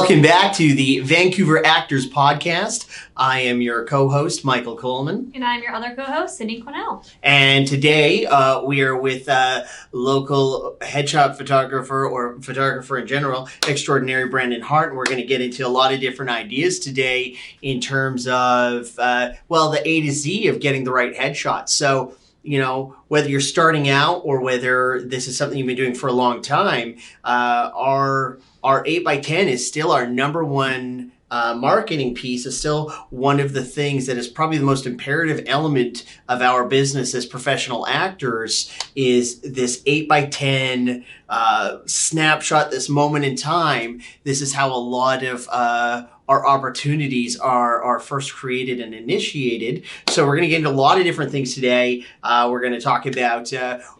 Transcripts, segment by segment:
Welcome back to the Vancouver Actors Podcast. I am your co-host, Michael Coleman. And I'm your other co-host, Sidney Quesnelle. And today we are with local headshot photographer, or photographer in general, extraordinary Brandon Hart. And we're going to get into a lot of different ideas today in terms of, the A to Z of getting the right headshot. So, you know, whether you're starting out or whether this is something you've been doing for a long time, our 8x10 is still our number one marketing piece, is still one of the things that is probably the most imperative element of our business as professional actors, is this 8x10 snapshot, this moment in time. This is how a lot of our opportunities are first created and initiated. So we're going to get into a lot of different things today. We're going to talk about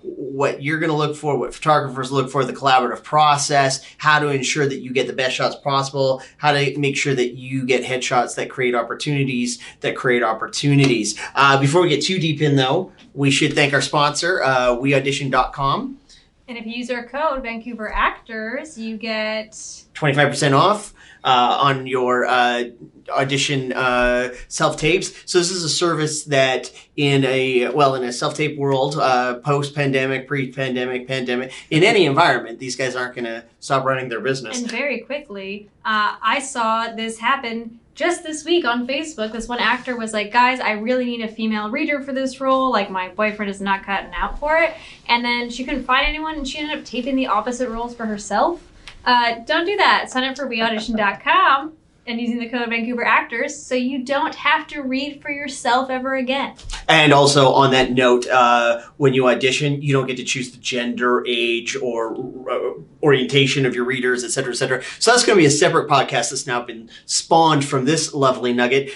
what you're going to look for, what photographers look for, the collaborative process, how to ensure that you get the best shots possible, how to make sure that you get headshots that create opportunities, Before we get too deep in, though, we should thank our sponsor, weaudition.com. And if you use our code Vancouver Actors, you get 25% off on your audition self-tapes. So this is a service that in a self-tape world, post-pandemic, pre-pandemic, pandemic, in any environment, these guys aren't going to stop running their business. And very quickly, I saw this happen just this week on Facebook. This one actor was like, guys, I really need a female reader for this role. Like, my boyfriend is not cutting out for it. And then she couldn't find anyone, and she ended up taping the opposite roles for herself. Don't do that. Sign up for weaudition.com and using the code Vancouver Actors so you don't have to read for yourself ever again. And also on that note, when you audition, you don't get to choose the gender, age, or orientation of your readers, et cetera, et cetera. So that's going to be a separate podcast that's now been spawned from this lovely nugget.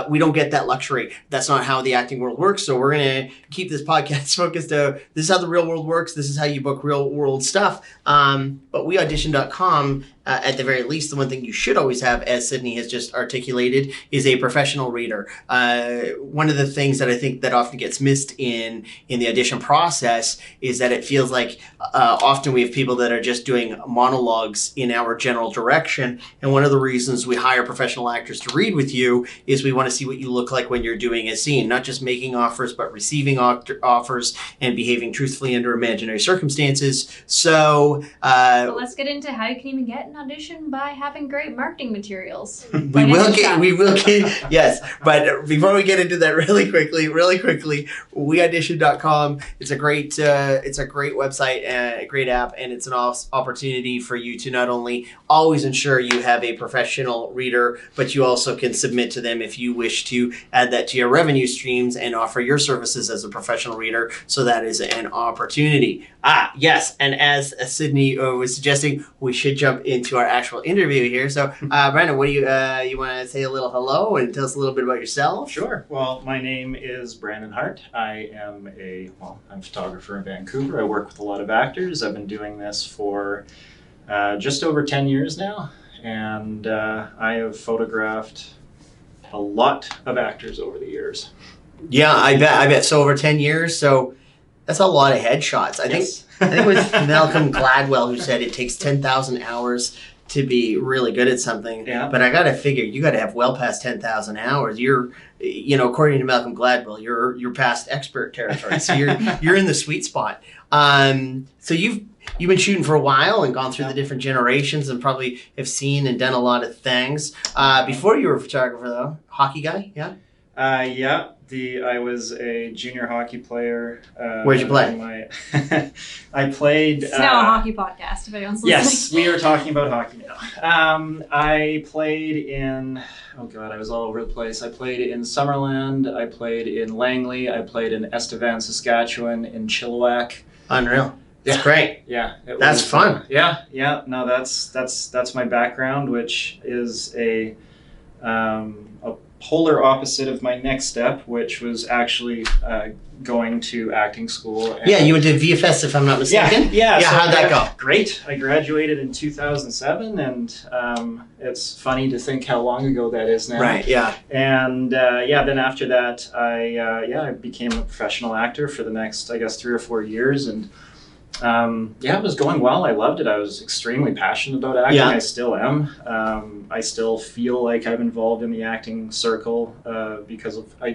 We don't get that luxury. That's not how the acting world works. So we're going to keep this podcast focused to this is how the real world works. This is how you book real world stuff. But weaudition.com, at the very least, the one thing you should always have, as Sidney has just articulated, is a professional reader. One of the things that I think that often gets missed in the audition process is that it feels like often we have people that are just doing monologues in our general direction. And one of the reasons we hire professional actors to read with you is we want to see what you look like when you're doing a scene, not just making offers, but receiving offers and behaving truthfully under imaginary circumstances. So let's get into how you can even get an audition by having great marketing materials. We will get, yes. But before we get into that really quickly, weaudition.com, it's a great website, a great app, and it's an opportunity for you to not only always ensure you have a professional reader, but you also can submit to them if you wish to add that to your revenue streams and offer your services as a professional reader. So that is an opportunity. Yes. And as Sidney was suggesting, we should jump into our actual interview here. So, Brandon, what do you want to say a little hello and tell us a little bit about yourself? Sure. Well, my name is Brandon Hart. I am I'm a photographer in Vancouver. I work with a lot of actors. I've been doing this for just over 10 years now, and I have photographed a lot of actors over the years. Yeah, I bet. So over 10 years, so that's a lot of headshots. I think it was Malcolm Gladwell who said it takes 10,000 hours to be really good at something. Yeah. But I got to figure you got to have well past 10,000 hours. You're, according to Malcolm Gladwell, you're past expert territory. So you're in the sweet spot. So you've been shooting for a while and gone through the different generations and probably have seen and done a lot of things. Before you were a photographer, though, hockey guy, yeah? Yeah. I was a junior hockey player. Where'd you play? I played... It's now a hockey podcast, if anyone's listening. Yes, we are talking about hockey now. I played in... Oh, God, I was all over the place. I played in Summerland. I played in Langley. I played in Estevan, Saskatchewan, in Chilliwack. Unreal. That's great. Yeah. That's fun. Yeah. No, that's my background, which is a polar opposite of my next step, which was actually going to acting school. And you went to VFS, if I'm not mistaken. Yeah. So how'd that go? Great. I graduated in 2007, and it's funny to think how long ago that is now. Right. Yeah. And then after that, I became a professional actor for the next, I guess, 3 or 4 years, and it was going well. I loved it. I was extremely passionate about acting. Yeah. I still am. I still feel like I'm involved in the acting circle because of what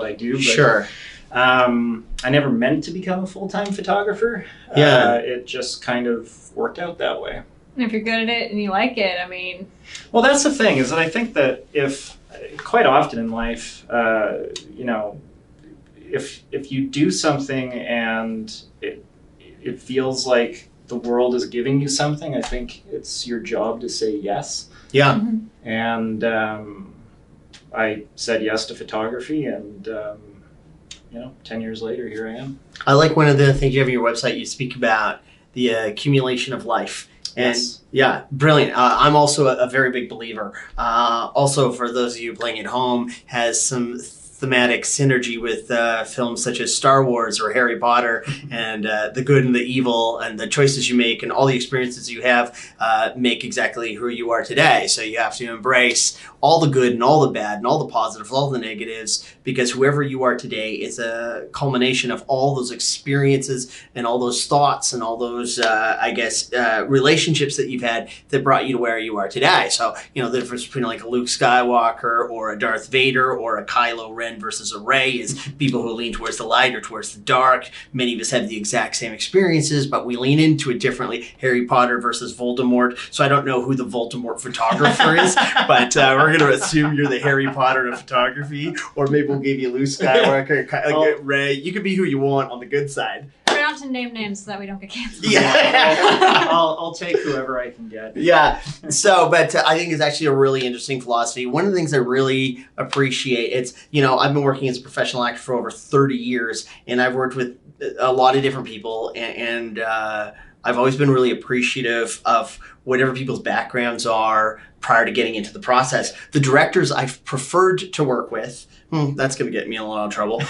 I do. But, Sure. I never meant to become a full-time photographer. Yeah. It just kind of worked out that way. And if you're good at it and you like it, I mean... Well, that's the thing, is that I think that quite often in life, if you do something and it feels like the world is giving you something, I think it's your job to say yes. Yeah. Mm-hmm. And I said yes to photography, and 10 years later, here I am. I like one of the things you have on your website. You speak about the accumulation of life. And Yes. yeah, brilliant. I'm also a very big believer. Also, for those of you playing at home, has some thematic synergy with films such as Star Wars or Harry Potter, and the good and the evil and the choices you make and all the experiences you have make exactly who you are today. So you have to embrace all the good and all the bad and all the positives, all the negatives, because whoever you are today is a culmination of all those experiences and all those thoughts and all those, relationships that you've had that brought you to where you are today. So, the difference between like a Luke Skywalker or a Darth Vader or a Kylo Ren versus a Rey is people who lean towards the light or towards the dark. Many of us have the exact same experiences, but we lean into it differently. Harry Potter versus Voldemort. So I don't know who the Voldemort photographer is, but we're going to assume you're the Harry Potter of photography, or maybe we'll give you Luke Skywalker, Rey. You can be who you want on the good side. Try not to name names so that we don't get canceled. Yeah. I'll take whoever I can get. Yeah. So, but I think it's actually a really interesting philosophy. One of the things I really appreciate, I've been working as a professional actor for over 30 years, and I've worked with a lot of different people, and I've always been really appreciative of whatever people's backgrounds are prior to getting into the process. The directors I've preferred to work with, that's going to get me in a lot of trouble.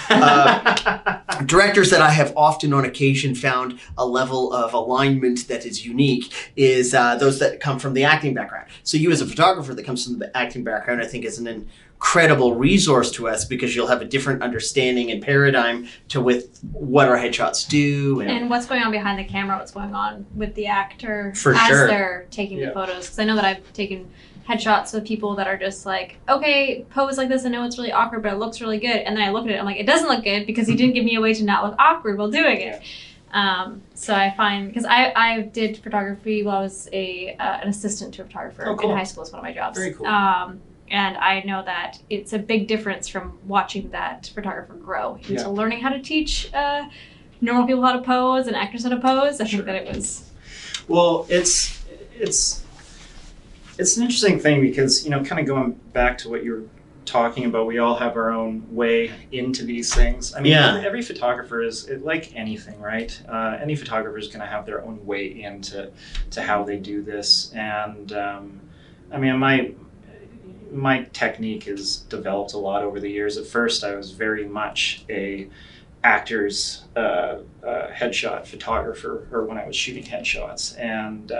Directors that I have often on occasion found a level of alignment that is unique is those that come from the acting background. So you as a photographer that comes from the acting background, I think is an incredible resource to us, because you'll have a different understanding and paradigm with what our headshots do. And what's going on behind the camera, what's going on with the actor For as sure. they're taking the photos. Because I know that I've taken headshots with people that are just like, okay, pose like this. I know it's really awkward, but it looks really good. And then I look at it, I'm like, it doesn't look good because you didn't give me a way to not look awkward while doing it. So I find, because I did photography while I was an assistant to a photographer in high school. Is one of my jobs. Very cool. And I know that it's a big difference from watching that photographer grow into learning how to teach normal people how to pose and actors how to pose. I think that it was... Well, it's an interesting thing because, kind of going back to what you were talking about, we all have our own way into these things. I mean, every photographer is like anything, right? Any photographer is going to have their own way into how they do this. And my technique has developed a lot over the years. At first, I was very much a actor's headshot photographer, or when I was shooting headshots, and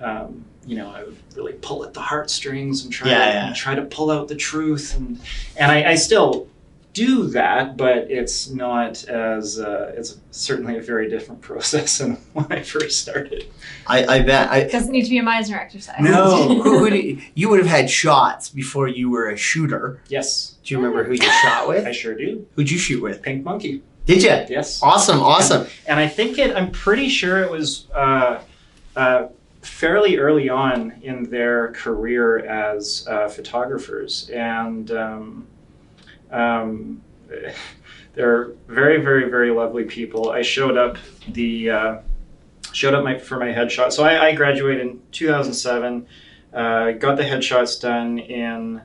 I would really pull at the heartstrings and try to pull out the truth, and I still do that, but it's not as it's certainly a very different process than when I first started. I bet. It doesn't need to be a Meisner exercise. No. You would have had shots before you were a shooter. Yes. Do you remember who you shot with? I sure do. Who'd you shoot with? Pink Monkey. Did you? Yes. Awesome. And I think I'm pretty sure it was fairly early on in their career as photographers, and they're very, very, very lovely people. I showed up for my headshot. So I graduated in 2007. Got the headshots done in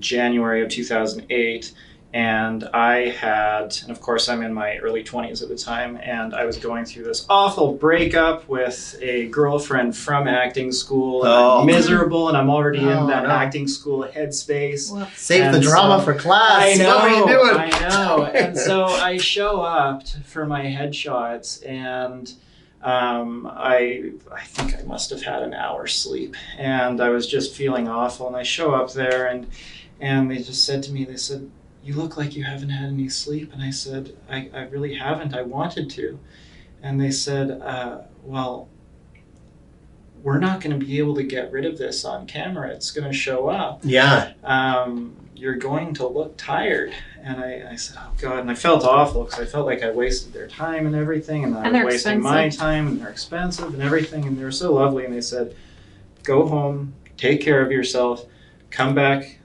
January of 2008. And and of course I'm in my early 20s at the time, and I was going through this awful breakup with a girlfriend from acting school, and I'm miserable, and I'm already in that acting school headspace. Well, save the drama for class. I know, what are you doing? I know. And so I show up for my headshots, and I think I must have had an hour's sleep, and I was just feeling awful, and I show up there, and they just said to me, they said, you look like you haven't had any sleep. And I said, I really haven't. I wanted to. And they said, well, we're not going to be able to get rid of this on camera. It's going to show up. Yeah. You're going to look tired. And I said, oh God. And I felt awful because I felt like I wasted their time and everything. And I was wasting my time, and they're expensive and everything. And they were so lovely. And they said, go home, take care of yourself, come back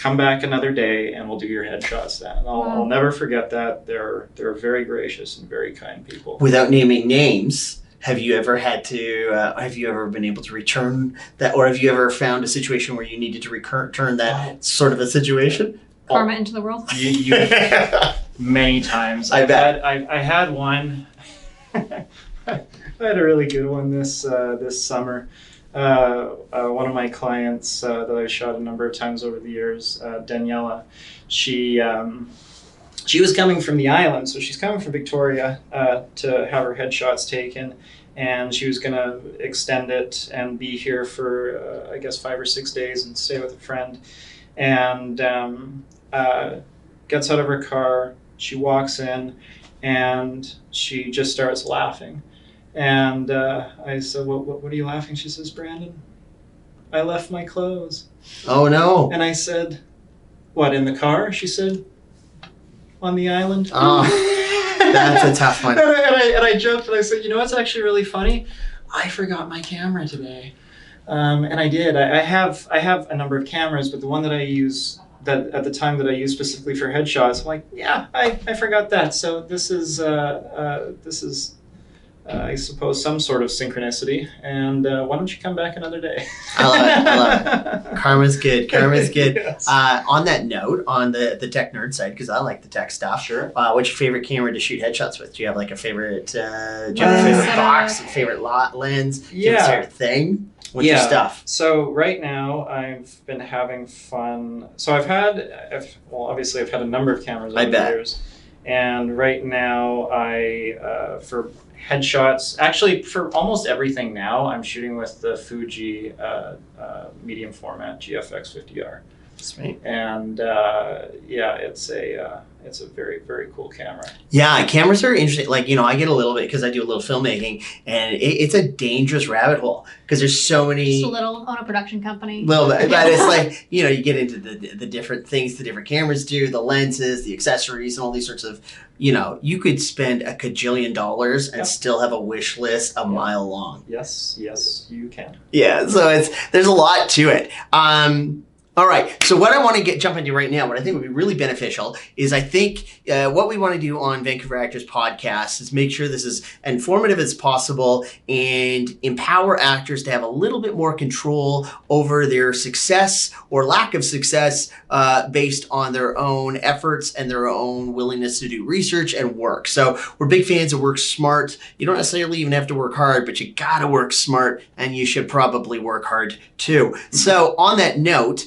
another day, and we'll do your headshots then. And I'll never forget that. They're very gracious and very kind people. Without naming names, have you ever been able to return that, or have you ever found a situation where you needed to return that sort of a situation? Karma into the world. Many times. I had one. I had a really good one this summer. One of my clients that I've shot a number of times over the years, Daniela, she was coming from the island, so she's coming from Victoria to have her headshots taken, and she was going to extend it and be here for, I guess, 5 or 6 days and stay with a friend. And gets out of her car, she walks in, and she just starts laughing. And I said, what are you laughing? She says, Brandon, I left my clothes. Oh, no. And I said, what, in the car? She said, on the island. Oh, that's a tough one. And I joked and I said, you know what's actually really funny? I forgot my camera today. And I did. I have a number of cameras, but the one that I use, that at the time that I used specifically for headshots, I'm like, yeah, I forgot that. So this is I suppose some sort of synchronicity, and why don't you come back another day? I love it. Karma's good. Yes. On that note, on the tech nerd side, because I like the tech stuff. Sure. What's your favorite camera to shoot headshots with? Do you have like a favorite? Do you have a favorite box? A favorite lens? Do you have a favorite thing? What's your stuff? So right now I've been having fun. So obviously I've had a number of cameras over the years, and right now for headshots, actually for almost everything now, I'm shooting with the Fuji medium format GFX 50R. Sweet. And it's a very, very cool camera. Yeah, cameras are interesting. Like, I get a little bit because I do a little filmmaking, and it's a dangerous rabbit hole because there's so many. Just a little, own a production company. Little bit, but it's like, you get into the different things the different cameras do, the lenses, the accessories, and all these sorts of, you could spend a cajillion dollars and still have a wish list a mile long. Yes, you can. Yeah, so there's a lot to it. All right, so what I want to jump into right now, what I think would be really beneficial is I think what we want to do on Vancouver Actors Podcast is make sure this is informative as possible and empower actors to have a little bit more control over their success or lack of success based on their own efforts and their own willingness to do research and work. So we're big fans of work smart. You don't necessarily even have to work hard, but you got to work smart, and you should probably work hard too. So on that note,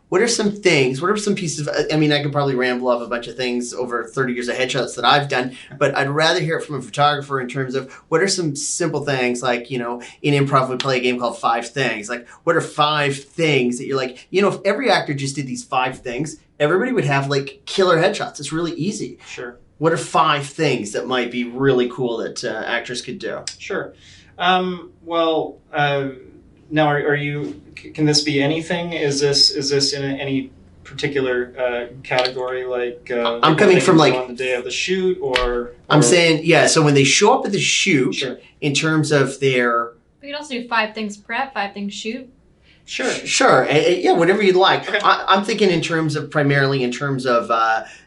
what are some pieces of, I could probably ramble off a bunch of things over 30 years of headshots that I've done, but I'd rather hear it from a photographer in terms of what are some simple things, like, in improv we play a game called 5 Things. Like, what are 5 things that you're like, if every actor just did these 5 things, everybody would have like killer headshots. It's really easy. Sure. What are 5 things that might be really cool that actors could do? Sure. Now, can this be anything? Is this in any particular category? Like I'm coming from like on the day of the shoot, or I'm saying, yeah. So when they show up at the shoot, sure. In terms of their, we could also do 5 things prep, 5 things shoot. Sure. Yeah, whatever you'd like. Okay. I'm thinking primarily in terms of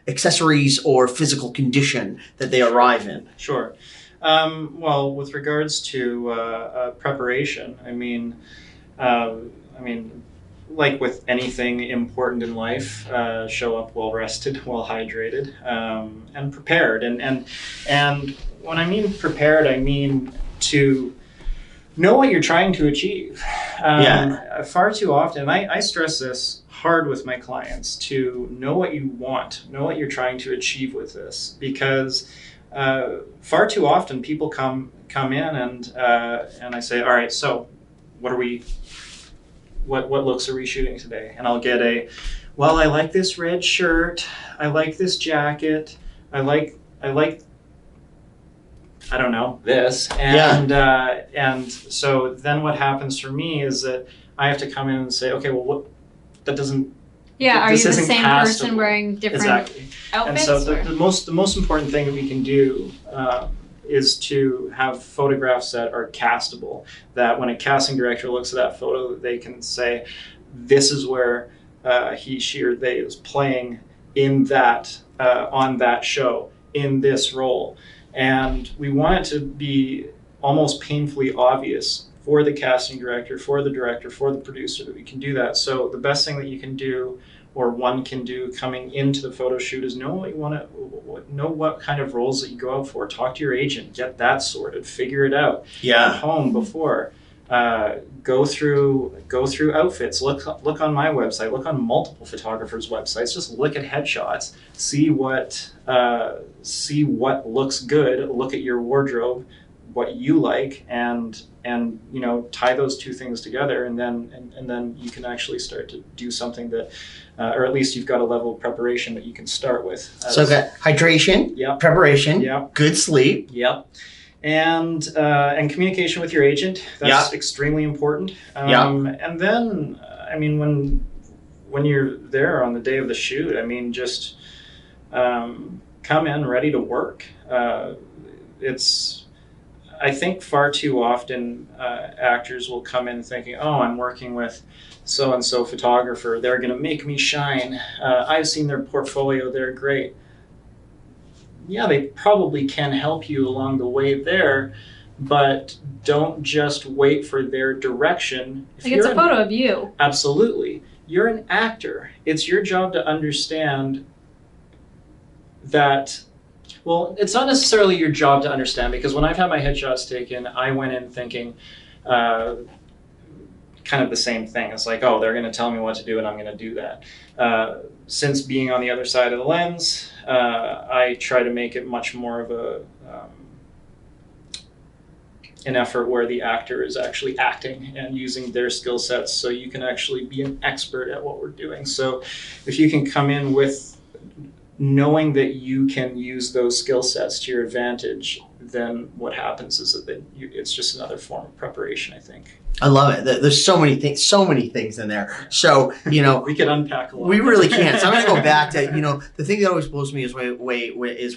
accessories or physical condition that they arrive in. Sure. Well, with regards to preparation, like with anything important in life, show up well rested, well hydrated, and prepared. And when I mean prepared, I mean to know what you're trying to achieve. Far too often, I stress this hard with my clients, to know what you want, know what you're trying to achieve with this, because far too often people come in and I say, all right, so what looks are we shooting today? And I'll get well, I like this red shirt, I like this jacket, I like I don't know, this. And so then what happens for me is that I have to come in and say, okay, well, that doesn't. Yeah, are you the isn't same castable. person wearing different Exactly. outfits? And so the most important thing that we can do is to have photographs that are castable. That when a casting director looks at that photo, they can say, this is where he, she, or they is playing in that on that show in this role. And we want it to be almost painfully obvious for the casting director, for the director, for the producer that we can do that. So the best thing that you can do, or one can do coming into the photo shoot, is know what you want to, know what kind of roles that you go out for. Talk to your agent, get that sorted, figure it out. Yeah. At home before. Go through outfits. Look on my website. Look on multiple photographers' websites. Just look at headshots. See what looks good. Look at your wardrobe, what you like, and tie those two things together, and then you can actually start to do something that, or at least you've got a level of preparation that you can start with. So got hydration, Yep. preparation, Yep. good sleep. Yep. And communication with your agent, that's extremely important. And then, when you're there on the day of the shoot, just come in ready to work. I think far too often actors will come in thinking, oh, I'm working with so-and-so photographer, they're going to make me shine. I've seen their portfolio, they're great. Yeah, they probably can help you along the way there, but don't just wait for their direction. It's a photo of you. Absolutely. You're an actor. It's your job to understand that. Well, it's not necessarily your job to understand, because when I've had my headshots taken, I went in thinking kind of the same thing. It's like, oh, they're going to tell me what to do and I'm going to do that. Since being on the other side of the lens, I try to make it much more of an effort where the actor is actually acting and using their skill sets, so you can actually be an expert at what we're doing. So if you can come in with knowing that you can use those skill sets to your advantage, then what happens is that it's just another form of preparation, I think. I love it. There's so many things in there. So, we could unpack a lot. We really can't. So I'm going to go back to, the thing that always blows me is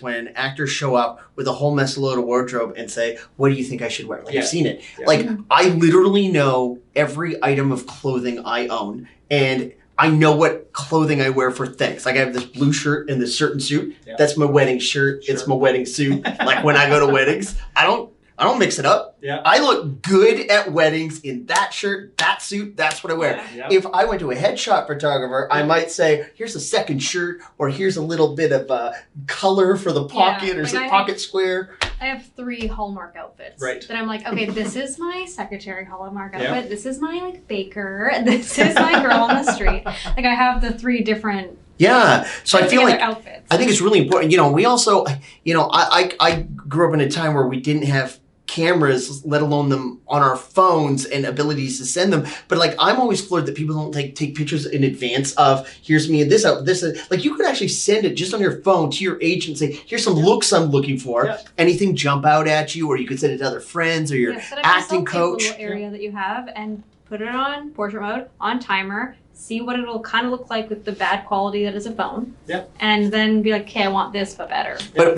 when actors show up with a whole mess load of wardrobe and say, what do you think I should wear? Like, I've seen it. Yeah. Like, I literally know every item of clothing I own, and I know what clothing I wear for things. Like, I have this blue shirt and this certain suit. Yeah. That's my wedding shirt. Sure. It's my wedding suit. Like, when I go to weddings, I don't mix it up. Yeah. I look good at weddings in that shirt, that suit, that's what I wear. Yeah. If I went to a headshot photographer, I might say, here's a second shirt, or here's a little bit of color for the pocket, or some pocket square. I have 3 Hallmark outfits. Right. That I'm like, okay, this is my secretary Hallmark outfit. This is my baker. This is my girl on the street. Like, I have the 3 different. Yeah. So I feel like outfits. I think it's really important. We also, I grew up in a time where we didn't have cameras, let alone them on our phones and abilities to send them. But like, I'm always floored that people don't take pictures in advance of, here's me in this out, this. Like, you could actually send it just on your phone to your agent and say, here's some looks I'm looking for. Yeah. Anything jump out at you, or you could send it to other friends or your acting coach. Little area that you have, and put it on portrait mode, on timer. See what it'll kind of look like with the bad quality that is a phone. Yeah. And then be like, okay, I want this, but better. But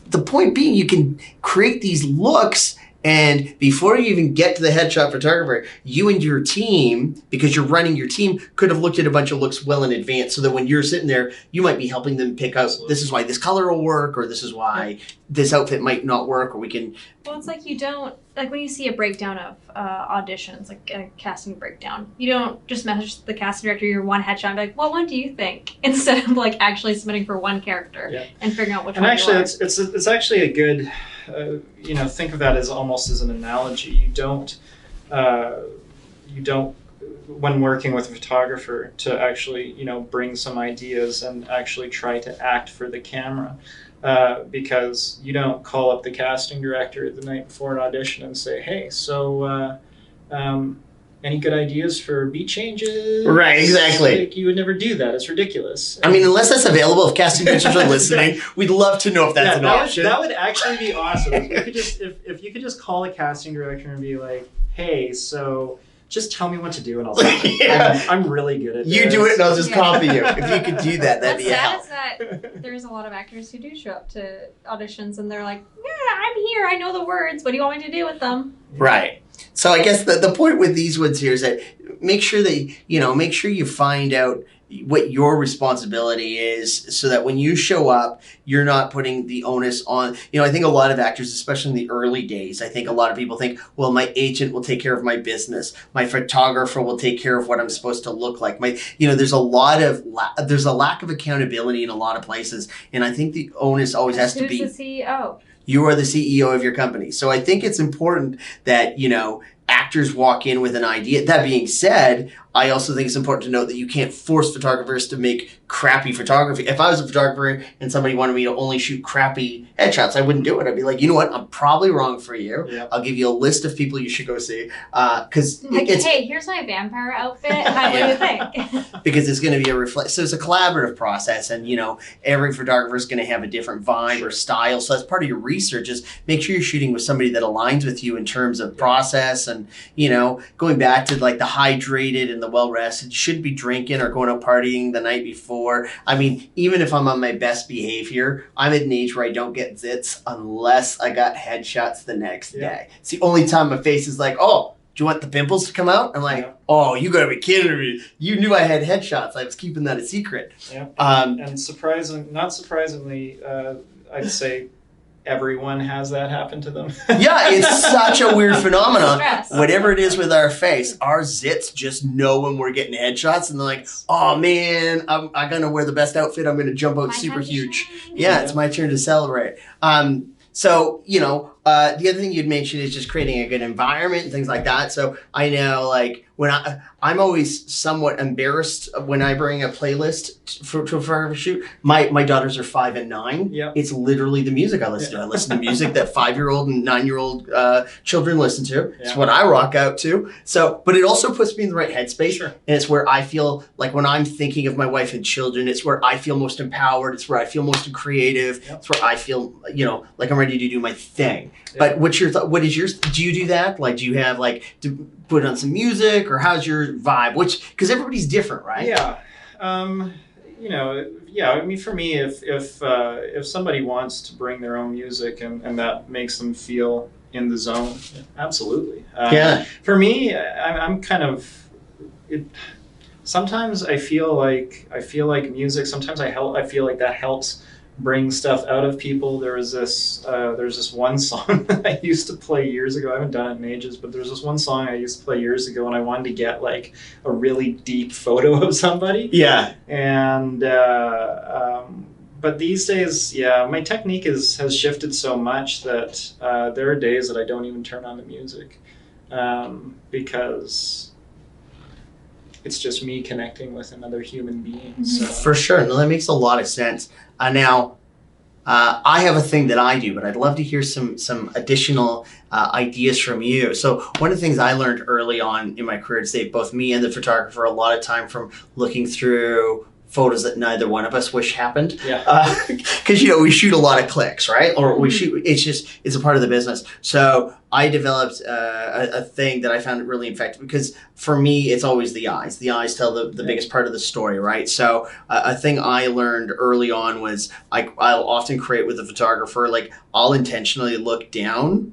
the point being, you can create these looks, and before you even get to the headshot photographer, you and your team, because you're running your team, could have looked at a bunch of looks well in advance, so that when you're sitting there, you might be helping them pick out, this is why this color will work, or this is why this outfit might not work, or we can... Well, it's like you don't, like when you see a breakdown of auditions, like a casting breakdown, you don't just message the casting director your one headshot and be like, what one do you think? Instead of like actually submitting for one character and figuring out which one. And actually, you are. it's actually a good, think of that as almost as an analogy. You don't, when working with a photographer, to actually, bring some ideas and actually try to act for the camera. Because you don't call up the casting director the night before an audition and say, hey, so any good ideas for beat changes? Right, exactly. Like, you would never do that. It's ridiculous. I mean, unless that's available, if casting directors are listening, we'd love to know if that's an option. That would actually be awesome. If you could just call a casting director and be like, hey, so just tell me what to do and I'll do it. Yeah. I'm really good at this. You do it and I'll just copy you. If you could do that, that'd be a help. What's sad is that there's a lot of actors who do show up to auditions and they're like, yeah, I'm here, I know the words, what do you want me to do with them? Right. So I guess the point with these ones here is that make sure you find out what your responsibility is so that when you show up, you're not putting the onus on, I think a lot of actors, especially in the early days, I think a lot of people think, well, my agent will take care of my business. My photographer will take care of what I'm supposed to look like. There's a lack of accountability in a lot of places. And I think the onus always has to be. Who's the CEO? You are the CEO of your company. So I think it's important that, actors walk in with an idea. That being said, I also think it's important to note that you can't force photographers to make crappy photography. If I was a photographer and somebody wanted me to only shoot crappy headshots, I wouldn't do it. I'd be like, you know what? I'm probably wrong for you. Yeah. I'll give you a list of people you should go see. Because hey, here's my vampire outfit. What do you think? Because it's going to be a reflection. So it's a collaborative process, and every photographer is going to have a different vibe or style. So that's part of your research. Is make sure you're shooting with somebody that aligns with you in terms of process, and going back to like the hydrated and the well rested. You shouldn't be drinking or going out partying the night before. I mean, even if I'm on my best behavior, I'm at an age where I don't get zits unless I got headshots the next day. It's the only time my face is like, oh, do you want the pimples to come out? I'm like, oh, you gotta be kidding me. You knew I had headshots. I was keeping that a secret. Yeah. And not surprisingly, I'd say everyone has that happen to them. Yeah, it's such a weird phenomenon. Stress. Whatever it is with our face, our zits just know when we're getting headshots, and they're like, oh man, I'm gonna wear the best outfit. I'm gonna jump out super huge. Yeah, it's my turn to celebrate. So, the other thing you'd mention is just creating a good environment and things like that. So I know, like, when I'm always somewhat embarrassed when I bring a playlist for a shoot. My daughters are 5 and 9. Yeah. It's literally the music I listen to. I listen to music that 5-year-old and 9-year-old children listen to. Yeah. It's what I rock out to. So, but it also puts me in the right headspace. Sure. And it's where I feel like when I'm thinking of my wife and children, it's where I feel most empowered. It's where I feel most creative. Yep. It's where I feel, like I'm ready to do my thing. Yeah. But what's your what is yours? Do you do that? Like, do you have to put on some music, or how's your vibe? Because everybody's different, right? Yeah. I mean, for me, if somebody wants to bring their own music and that makes them feel in the zone, absolutely. For me, I'm kind of. Sometimes I feel like music. Sometimes I feel like that helps bring stuff out of people. There's this one song that I used to play years ago. I haven't done it in ages, but there's this one song I used to play years ago, and I wanted to get like a really deep photo of somebody. Yeah. And but these days, my technique has shifted so much that there are days that I don't even turn on the music because it's just me connecting with another human being. So. For sure. No, that makes a lot of sense. Now, I have a thing that I do, but I'd love to hear some additional ideas from you. So one of the things I learned early on in my career to save both me and the photographer a lot of time from looking through photos that neither one of us wish happened. Yeah. Because, we shoot a lot of clicks, right? Or we shoot, it's a part of the business. So I developed a thing that I found really effective because for me, it's always the eyes. The eyes tell the biggest part of the story, right? So a thing I learned early on was I'll often create with a photographer, like I'll intentionally look down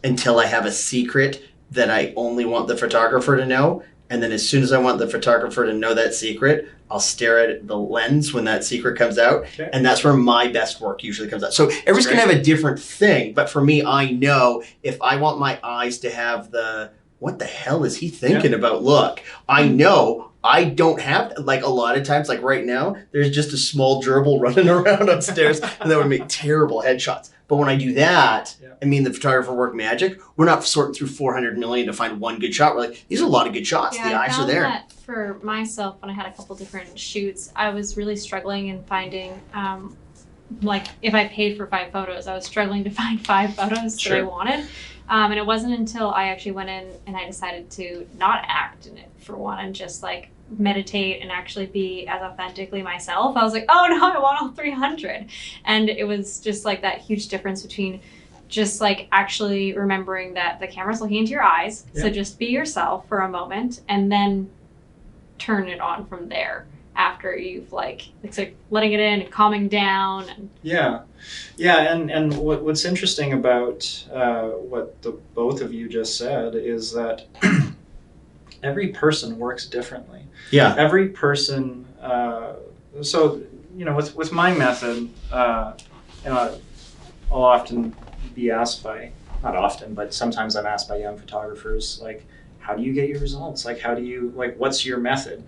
until I have a secret that I only want the photographer to know. And then as soon as I want the photographer to know that secret, I'll stare at the lens when that secret comes out. Okay. And that's where my best work usually comes out. So everybody's going to have a different thing. But for me, I know if I want my eyes to have what the hell is he thinking about look, I know I don't have, like a lot of times, like right now, there's just a small gerbil running around upstairs and that would make terrible headshots. But when I do that, the photographer work magic, we're not sorting through 400 million to find one good shot. We're like, these are a lot of good shots. The eyes are there. That for myself, when I had a couple different shoots, I was really struggling in finding like if I paid for 5 photos, I was struggling to find 5 photos that I wanted. And it wasn't until I actually went in and I decided to not act in it for one and just like meditate and actually be as authentically myself. I was like, oh no, I want all 300. And it was just like that huge difference between just like actually remembering that the camera's looking into your eyes. Yeah. So just be yourself for a moment and then turn it on from there after you've like, it's like letting it in and calming down. And yeah. And what's interesting about what the both of you just said is that every person works differently. Yeah. Every person, so, you know, with my method, you know, I'll often be asked by, not often, but sometimes I'm asked by young photographers, like, how do you get your results? Like, how do you, like, what's your method?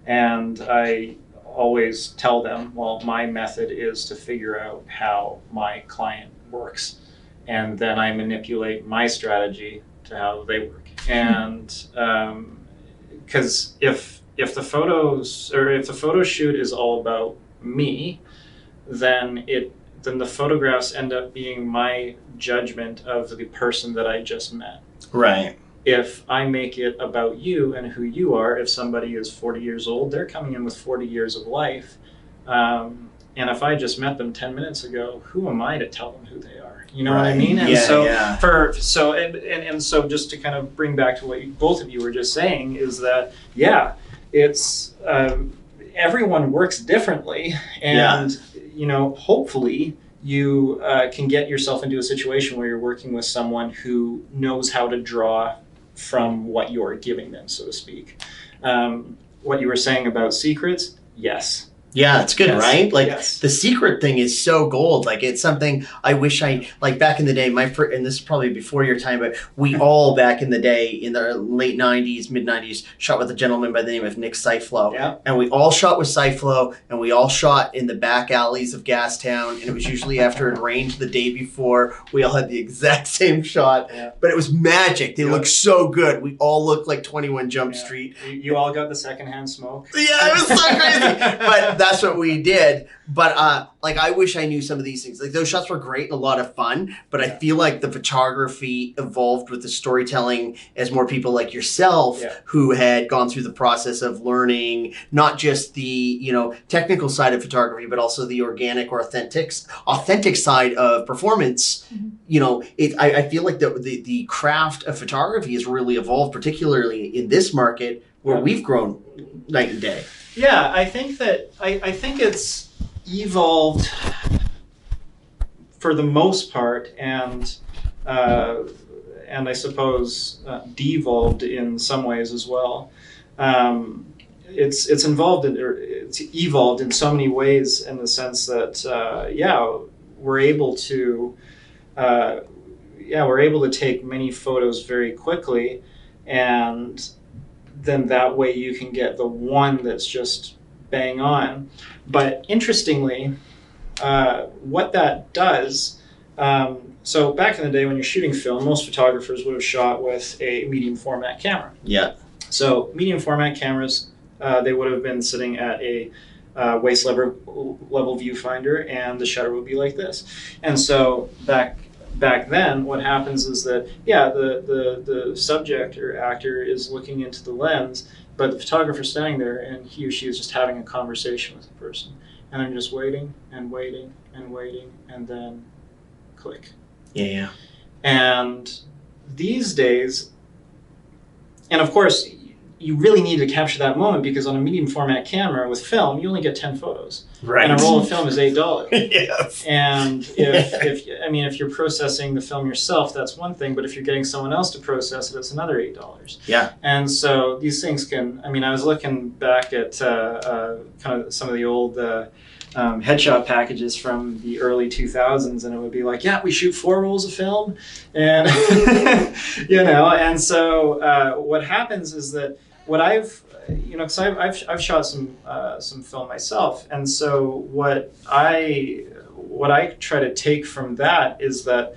And I always tell them, well, my method is to figure out how my client works. And then I manipulate my strategy to how they work. And because if the photo shoot is all about me, then the photographs end up being my judgment of the person that I just met. Right. If I make it about you and who you are, if somebody is 40 years old, they're coming in with 40 years of life. And if I just met them 10 minutes ago, who am I to tell them who they are? You know what I mean? And so just to kind of bring back to what both of you were just saying is that, it's everyone works differently. And, you know, hopefully you can get yourself into a situation where you're working with someone who knows how to draw from what you're giving them, so to speak. What you were saying about secrets, yes. Yeah, it's good, right? Like the secret thing is so gold. Like it's something I wish like back in the day, and this is probably before your time, but we all back in the day in the late 90s, mid 90s, shot with a gentleman by the name of Nick Cyflow. Yeah. And we all shot with Cyflow and we all shot in the back alleys of Gastown. And it was usually after it rained the day before. We all had the exact same shot, but it was magic. They looked so good. We all looked like 21 Jump Street. You all got the secondhand smoke. Yeah, it was so crazy. But that's what we did. But like I wish I knew some of these things. Like those shots were great and a lot of fun, but I feel like the photography evolved with the storytelling as more people like yourself who had gone through the process of learning not just the, you know, technical side of photography, but also the organic or authentic side of performance. Mm-hmm. You know, I feel like the craft of photography has really evolved, particularly in this market where we've grown night and day. Yeah, I think that I think it's evolved for the most part, and I suppose devolved in some ways as well. It's evolved in so many ways in the sense that we're able to take many photos very quickly, and then that way you can get the one that's just bang on. But interestingly, what that does, so back in the day when you're shooting film, most photographers would have shot with a medium format camera. Yeah. So medium format cameras, they would have been sitting at a waist level viewfinder, and the shutter would be like this. And so back then, what happens is that, the subject or actor is looking into the lens, but the photographer's standing there and he or she is just having a conversation with the person. And I'm just waiting and waiting and waiting, and then click. Yeah. And these days, and of course, you really need to capture that moment because on a medium format camera with film, you only get 10 photos. Right. And a roll of film is $8. Yes. And if you're processing the film yourself, that's one thing. But if you're getting someone else to process it, it's another $8. Yeah. And so these things can. I was looking back at kind of some of the old headshot packages from the early 2000s, and it would be like, we shoot 4 rolls of film, and And so what happens is that what I've shot some film myself, and so what I try to take from that is that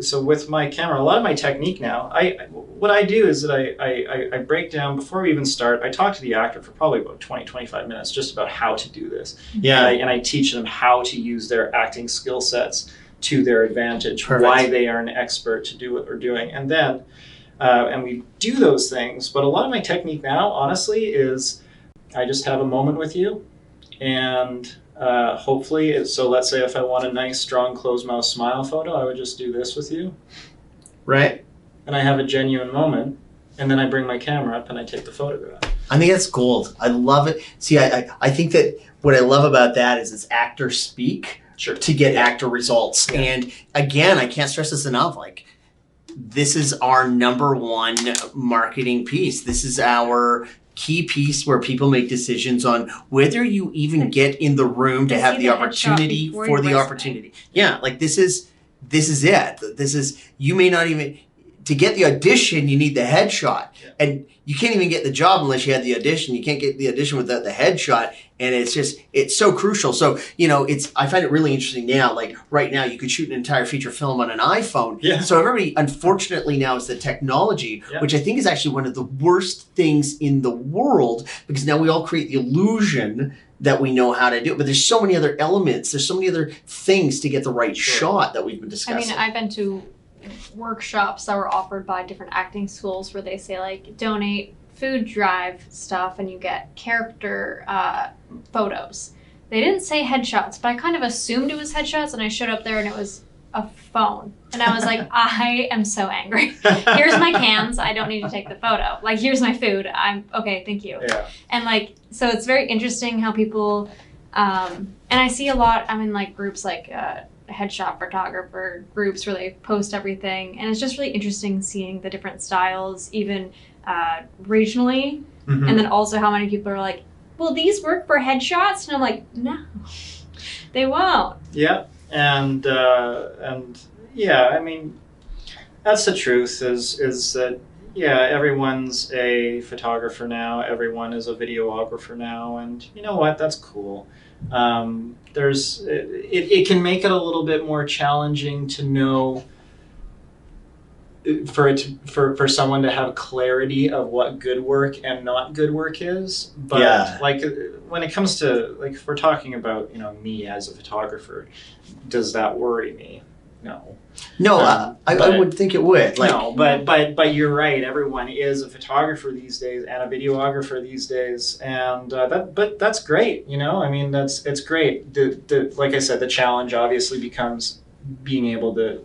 so with my camera, a lot of my technique now, what I do is that I break down before we even start. I talk to the actor for probably about 20-25 minutes just about how to do this. Yeah. And I teach them how to use their acting skill sets to their advantage, Perfect. why they are an expert to do what they're doing. And then, and we do those things. But a lot of my technique now, honestly, is I just have a moment with you, and hopefully, so let's say if I want a nice, strong, closed mouth smile photo, I would just do this with you. Right. And I have a genuine moment, and then I bring my camera up and I take the photograph. I think that's gold. I love it. See, I think that what I love about that is it's actor speak to get actor results. Yeah. And again, I can't stress this enough. Like, this is our number one marketing piece. This is our key piece where people make decisions on whether you even get in the room to have the opportunity for the opportunity. Yeah, like this is it. This is, you may not even, to get the audition, you need the headshot. Yeah. And you can't even get the job unless you had the audition. You can't get the audition without the headshot. And it's so crucial. So, I find it really interesting now, like right now you could shoot an entire feature film on an iPhone. Yeah. So everybody, unfortunately now is the technology, which I think is actually one of the worst things in the world, because now we all create the illusion that we know how to do it. But there's so many other elements. There's so many other things to get the right shot that we've been discussing. I mean, I've been to workshops that were offered by different acting schools where they say, like, donate food drive stuff and you get character photos. They didn't say headshots, but I kind of assumed it was headshots, and I showed up there and it was a phone. And I was like, I am so angry. Here's my cans. I don't need to take the photo. Like, here's my food. I'm okay, thank you. Yeah. And so it's very interesting how people, and I see a lot, I'm in groups like headshot photographer groups where they post everything. And it's just really interesting seeing the different styles, even regionally. Mm-hmm. And then also how many people are like, will these work for headshots? And I'm like, no, they won't. Yeah. And yeah, I mean, that's the truth is that, yeah, everyone's a photographer now. Everyone is a videographer now. And you know what? That's cool. It can make it a little bit more challenging to know, for someone to have clarity of what good work and not good work is. But when it comes to, if we're talking about, me as a photographer, does that worry me? No. No, I would think it would. No, but you're right. Everyone is a photographer these days and a videographer these days, and but that's great. I mean, it's great. Like I said, the challenge obviously becomes being able to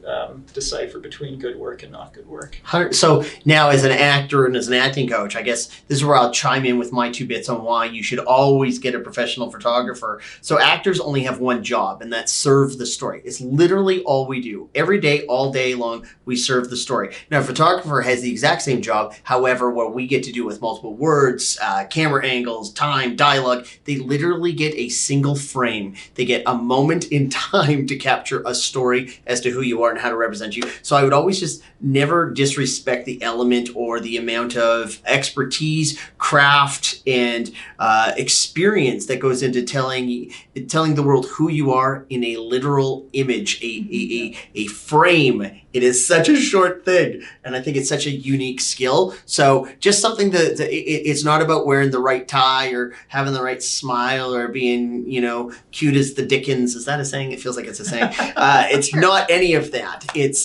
decipher between good work and not good work. So now, as an actor and as an acting coach, I guess this is where I'll chime in with my 2 bits on why you should always get a professional photographer. So actors only have one job, and that's serve the story. It's literally all we do. Every day, all day long, we serve the story. Now, a photographer has the exact same job. However, what we get to do with multiple words, camera angles, time, dialogue, they literally get a single frame. They get a moment in time to capture a story as to who you are and how to represent you. So I would always just never disrespect the element or the amount of expertise, craft, and experience that goes into telling the world who you are in a literal image, a frame. It is such a short thing, and I think it's such a unique skill. So just something that it's not about wearing the right tie or having the right smile or being, cute as the Dickens. Is that a saying? It feels like it's a saying. It's not any of that. It's,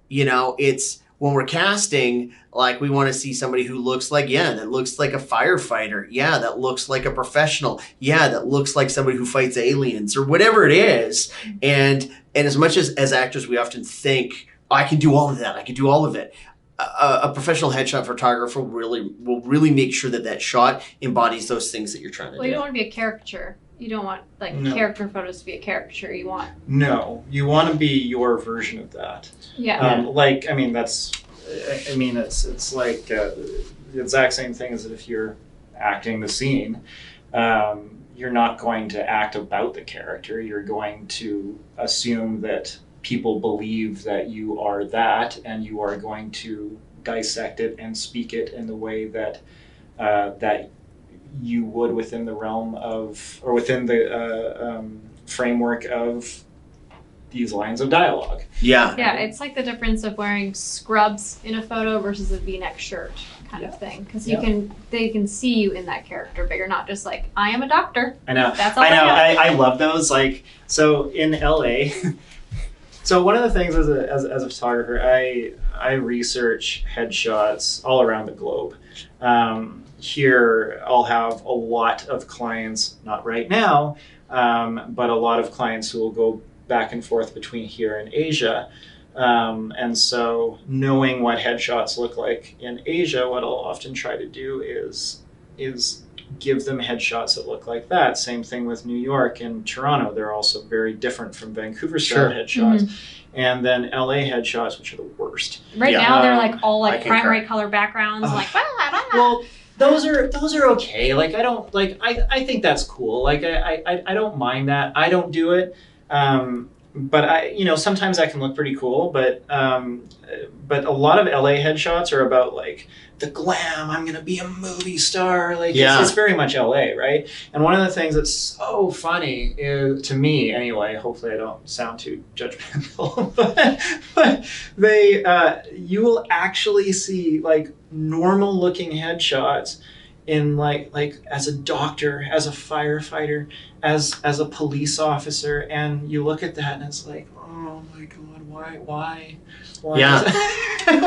it's when we're casting, we want to see somebody who looks that looks like a firefighter. Yeah, that looks like a professional. Yeah, that looks like somebody who fights aliens or whatever it is. And as much as actors, we often think, I can do all of that. I can do all of it. A professional headshot photographer will really make sure that shot embodies those things that you're trying to do. Well, you don't want to be a caricature. You don't want character photos to be a caricature. You want you want to be your version of that. Yeah. It's like the exact same thing as that if you're acting the scene, you're not going to act about the character. You're going to assume that people believe that you are that, and you are going to dissect it and speak it in the way that that you would within the realm of, or within the framework of these lines of dialogue. Yeah. Yeah, it's like the difference of wearing scrubs in a photo versus a V-neck shirt kind of thing. Because they can see you in that character, but you're not just like, I am a doctor. I know. That's all I know. I I love those. Like, so in LA, so one of the things as a photographer, I research headshots all around the globe. Here, I'll have a lot of clients, not right now, but a lot of clients who will go back and forth between here and Asia. And so knowing what headshots look like in Asia, what I'll often try to do is give them headshots that look like that. Same thing with New York and Toronto. They're also very different from Vancouver style headshots. Mm-hmm. And then LA headshots, which are the worst. Right now, they're like all like primary color backgrounds, like blah, blah, blah. Well, those are okay. Like, I don't like. I think that's cool. Like, I don't mind that. I don't do it. But sometimes that can look pretty cool. But a lot of LA headshots are about like the glam. I'm gonna be a movie star. Like, it's very much LA, right? And one of the things that's so funny is, to me anyway. Hopefully, I don't sound too judgmental, but you will actually see like normal looking headshots in like as a doctor, as a firefighter, as a police officer, and you look at that and it's like, oh my God, why? Yeah.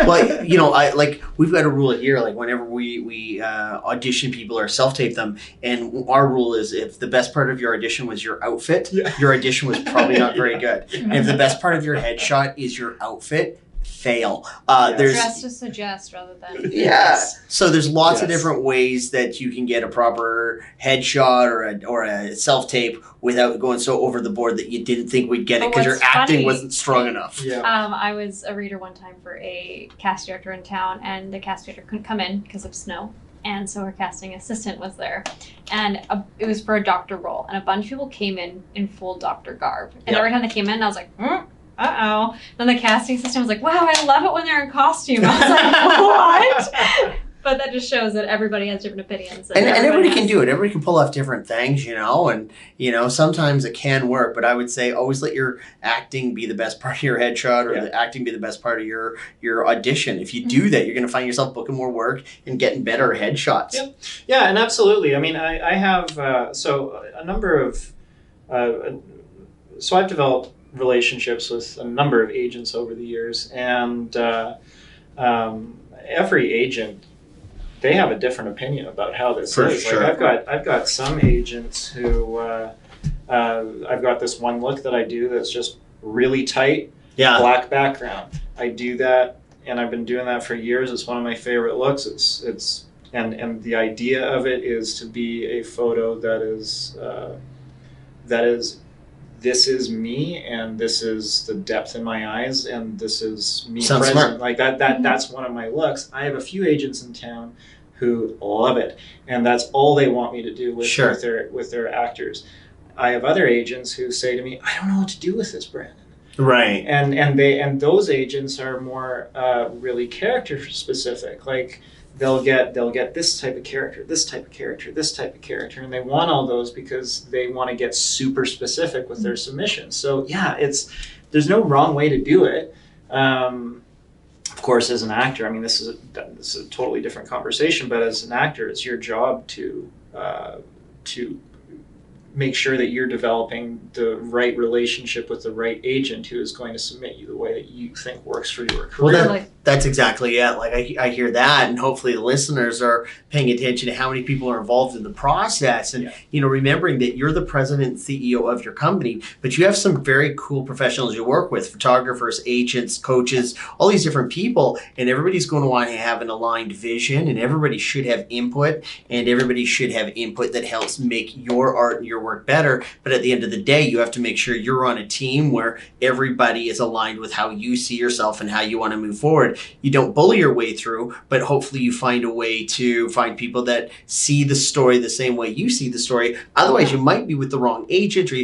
Well, we've got a rule here. Like, whenever we audition people or self-tape them, and our rule is, if the best part of your audition was your outfit, your audition was probably not very good. And if the best part of your headshot is your outfit, fail. There's dress to suggest rather than So there's lots of different ways that you can get a proper headshot or a self-tape without going so over the board that you didn't think we'd get it because your acting wasn't strong enough. I was a reader one time for a cast director in town, and the cast director couldn't come in because of snow. And so her casting assistant was there, and it was for a doctor role, and a bunch of people came in full doctor garb. And every time they came in, I was like, uh-oh. Then the casting assistant was like, wow, I love it when they're in costume. I was like, what? But that just shows that everybody has different opinions. And everybody can do it. Everybody can pull off different things, and, sometimes it can work. But I would say always let your acting be the best part of your headshot, or the acting be the best part of your audition. If you do that, you're going to find yourself booking more work and getting better headshots. Yeah, and absolutely. I mean, I have, a number of, so I've developed relationships with a number of agents over the years, and every agent, they have a different opinion about how this is. Sure. Like, I've got some agents who I've got this one look that I do that's just really tight, black background. I do that, and I've been doing that for years. It's one of my favorite looks. It's and the idea of it is to be a photo that is this is me, and this is the depth in my eyes, and this is me present. Smart. Like that's one of my looks. I have a few agents in town who love it, and that's all they want me to do with their actors. I have other agents who say to me, I don't know what to do with this, Brandon. Right. And those agents are more really character specific. Like, they'll get this type of character, this type of character, this type of character, and they want all those because they want to get super specific with their submissions. So there's no wrong way to do it. Of course, as an actor, I mean, this is a totally different conversation. But as an actor, it's your job to make sure that you're developing the right relationship with the right agent who is going to submit you the way that you think works for your career. Well, that's exactly it. Like, I hear that, and hopefully the listeners are paying attention to how many people are involved in the process, and remembering that you're the president and CEO of your company, but you have some very cool professionals you work with: photographers, agents, coaches, all these different people, and everybody's going to want to have an aligned vision, and everybody should have input, and everybody should have input that helps make your art and your work better. But at the end of the day, you have to make sure you're on a team where everybody is aligned with how you see yourself and how you want to move forward. You don't bully your way through, but hopefully you find a way to find people that see the story the same way you see the story. Otherwise, you might be with the wrong agent, or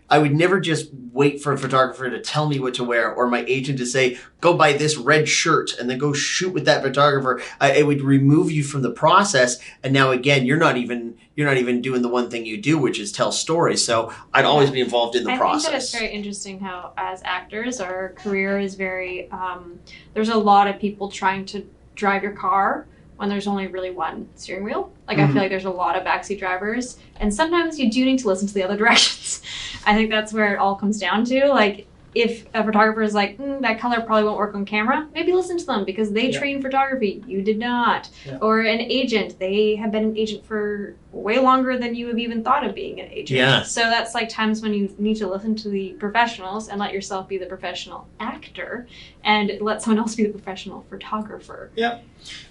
I would never just wait for a photographer to tell me what to wear or my agent to say, go buy this red shirt and then go shoot with that photographer. It would remove you from the process. And now again, you're not even doing the one thing you do, which is tell stories. So I'd always be involved in the process. I think that it's very interesting how as actors, our career is very, there's a lot of people trying to drive your car when there's only really one steering wheel. Like I feel like there's a lot of backseat drivers, and sometimes you do need to listen to the other directions. I think that's where it all comes down to. Like if a photographer is like, that color probably won't work on camera, maybe listen to them because they train photography. You did not. Yeah. Or an agent, they have been an agent for way longer than you have even thought of being an agent. Yeah. So that's like times when you need to listen to the professionals and let yourself be the professional actor and let someone else be the professional photographer. Yeah.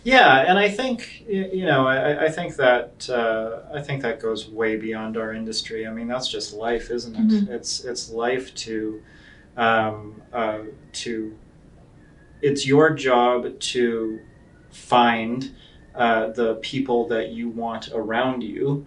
Yeah, and I think I think that goes way beyond our industry. I mean, that's just life, isn't it? It's life to it's your job to find the people that you want around you,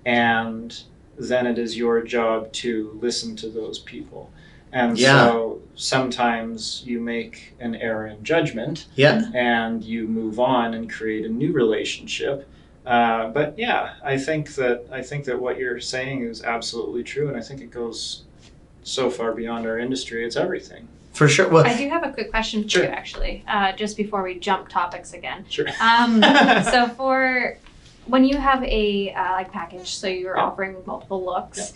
and then it is your job to listen to those people. And so sometimes you make an error in judgment, and you move on and create a new relationship. But yeah, I think that what you're saying is absolutely true, and I think it goes so far beyond our industry. It's everything. For sure. Well, I do have a quick question for you, actually, just before we jump topics again. Sure. So for when you have a package, so you're offering multiple looks,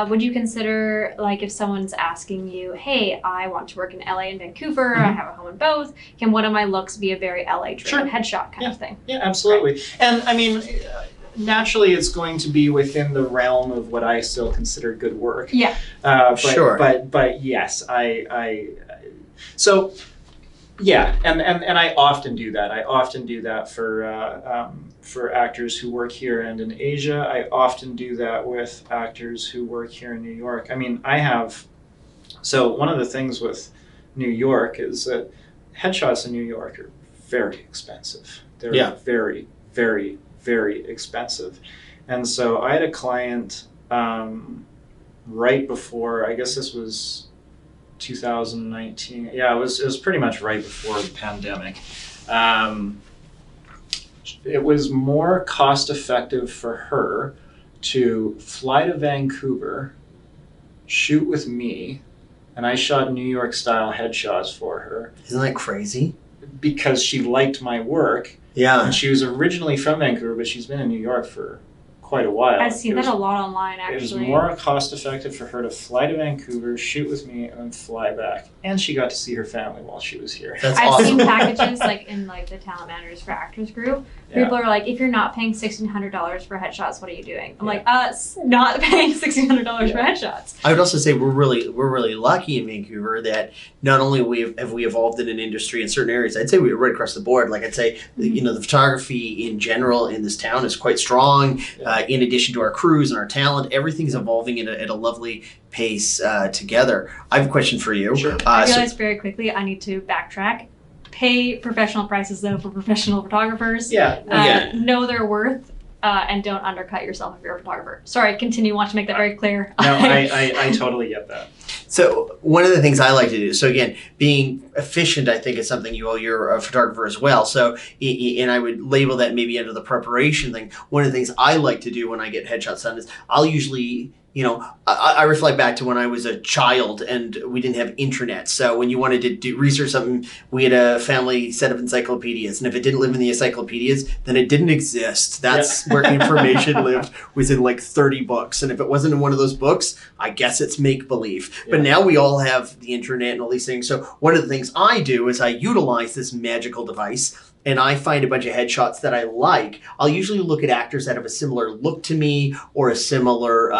would you consider, like, if someone's asking you, hey, I want to work in LA and Vancouver, I have a home in both, can one of my looks be a very LA-driven headshot kind of thing? Yeah, absolutely. Right. And I mean, naturally, it's going to be within the realm of what I still consider good work. Yeah. But yes, so yeah, and I often do that. I often do that for actors who work here and in Asia. I often do that with actors who work here in New York. I mean, so one of the things with New York is that headshots in New York are very expensive. They're very, very, very expensive. And so I had a client right before, I guess this was 2019. Yeah, it was pretty much right before the pandemic. It was more cost effective for her to fly to Vancouver, shoot with me, and I shot New York style headshots for her. Isn't that crazy? Because she liked my work. Yeah. And she was originally from Vancouver, but she's been in New York for quite a while. I've seen that a lot online, actually. It was more cost effective for her to fly to Vancouver, shoot with me, and then fly back. And she got to see her family while she was here. That's I've awesome. seen packages like in like the talent managers for actors group. People are like, if you're not paying $1,600 for headshots, what are you doing? I'm like, not paying $1,600 for headshots. I would also say we're really lucky in Vancouver that not only have we evolved in an industry in certain areas, I'd say we're right across the board. Like I'd say, the photography in general in this town is quite strong. In addition to our crews and our talent, everything's evolving at a lovely pace together. I have a question for you. Sure. I realized very quickly I need to backtrack. Pay professional prices, though, for professional photographers. Know their worth, and don't undercut yourself if you're a photographer. Sorry, continue. Want to make that very clear. No, I totally get that. So one of the things I like to do, so again, being efficient, I think is something you're a photographer as well. So, and I would label that maybe under the preparation thing. One of the things I like to do when I get headshots done is I'll usually, I reflect back to when I was a child and we didn't have internet. So when you wanted to do research something, we had a family set of encyclopedias. And if it didn't live in the encyclopedias, then it didn't exist. That's where information lived, was in like 30 books. And if it wasn't in one of those books, I guess it's make-believe. But now we all have the internet and all these things. So one of the things I do is I utilize this magical device and I find a bunch of headshots that I like. I'll usually look at actors that have a similar look to me or a similar,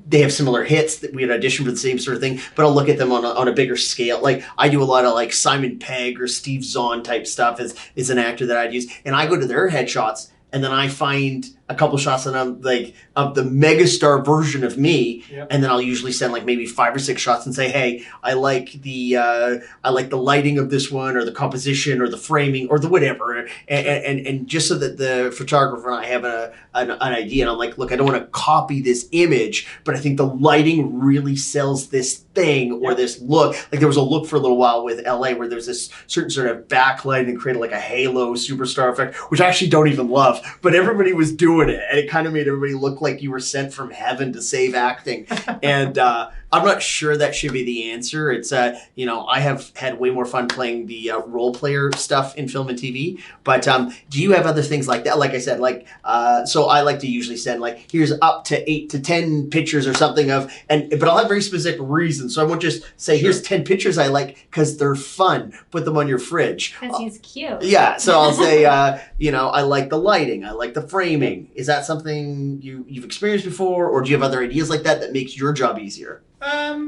they have similar hits that we had auditioned for the same sort of thing, but I'll look at them on a bigger scale. Like I do a lot of like Simon Pegg or Steve Zahn type stuff as an actor that I'd use. And I go to their headshots and then I find a couple shots and I'm like of the megastar version of me, Yep. and then I'll usually send like maybe 5 or 6 shots and say, hey, I like the lighting of this one, or the composition, or the framing, or the whatever, and just so that the photographer and I have an idea, and I'm like, look, I don't want to copy this image, but I think the lighting really sells this thing or Yep. this look. Like there was a look for a little while with LA where there was this certain sort of backlight and created like a halo superstar effect, which I actually don't even love, but everybody was doing it, and it kind of made everybody look like you were sent from heaven to save acting. And I'm not sure that should be the answer. It's I have had way more fun playing the role player stuff in film and TV. But do you have other things like that? Like I said, so I like to usually send like, here's up to 8 to 10 pictures or something but I'll have very specific reasons. So I won't just say, here's 10 pictures I like because they're fun. Put them on your fridge. Because he's cute. Yeah, so I'll say, I like the lighting, I like the framing. Is that something you've experienced before, or do you have other ideas like that makes your job easier? I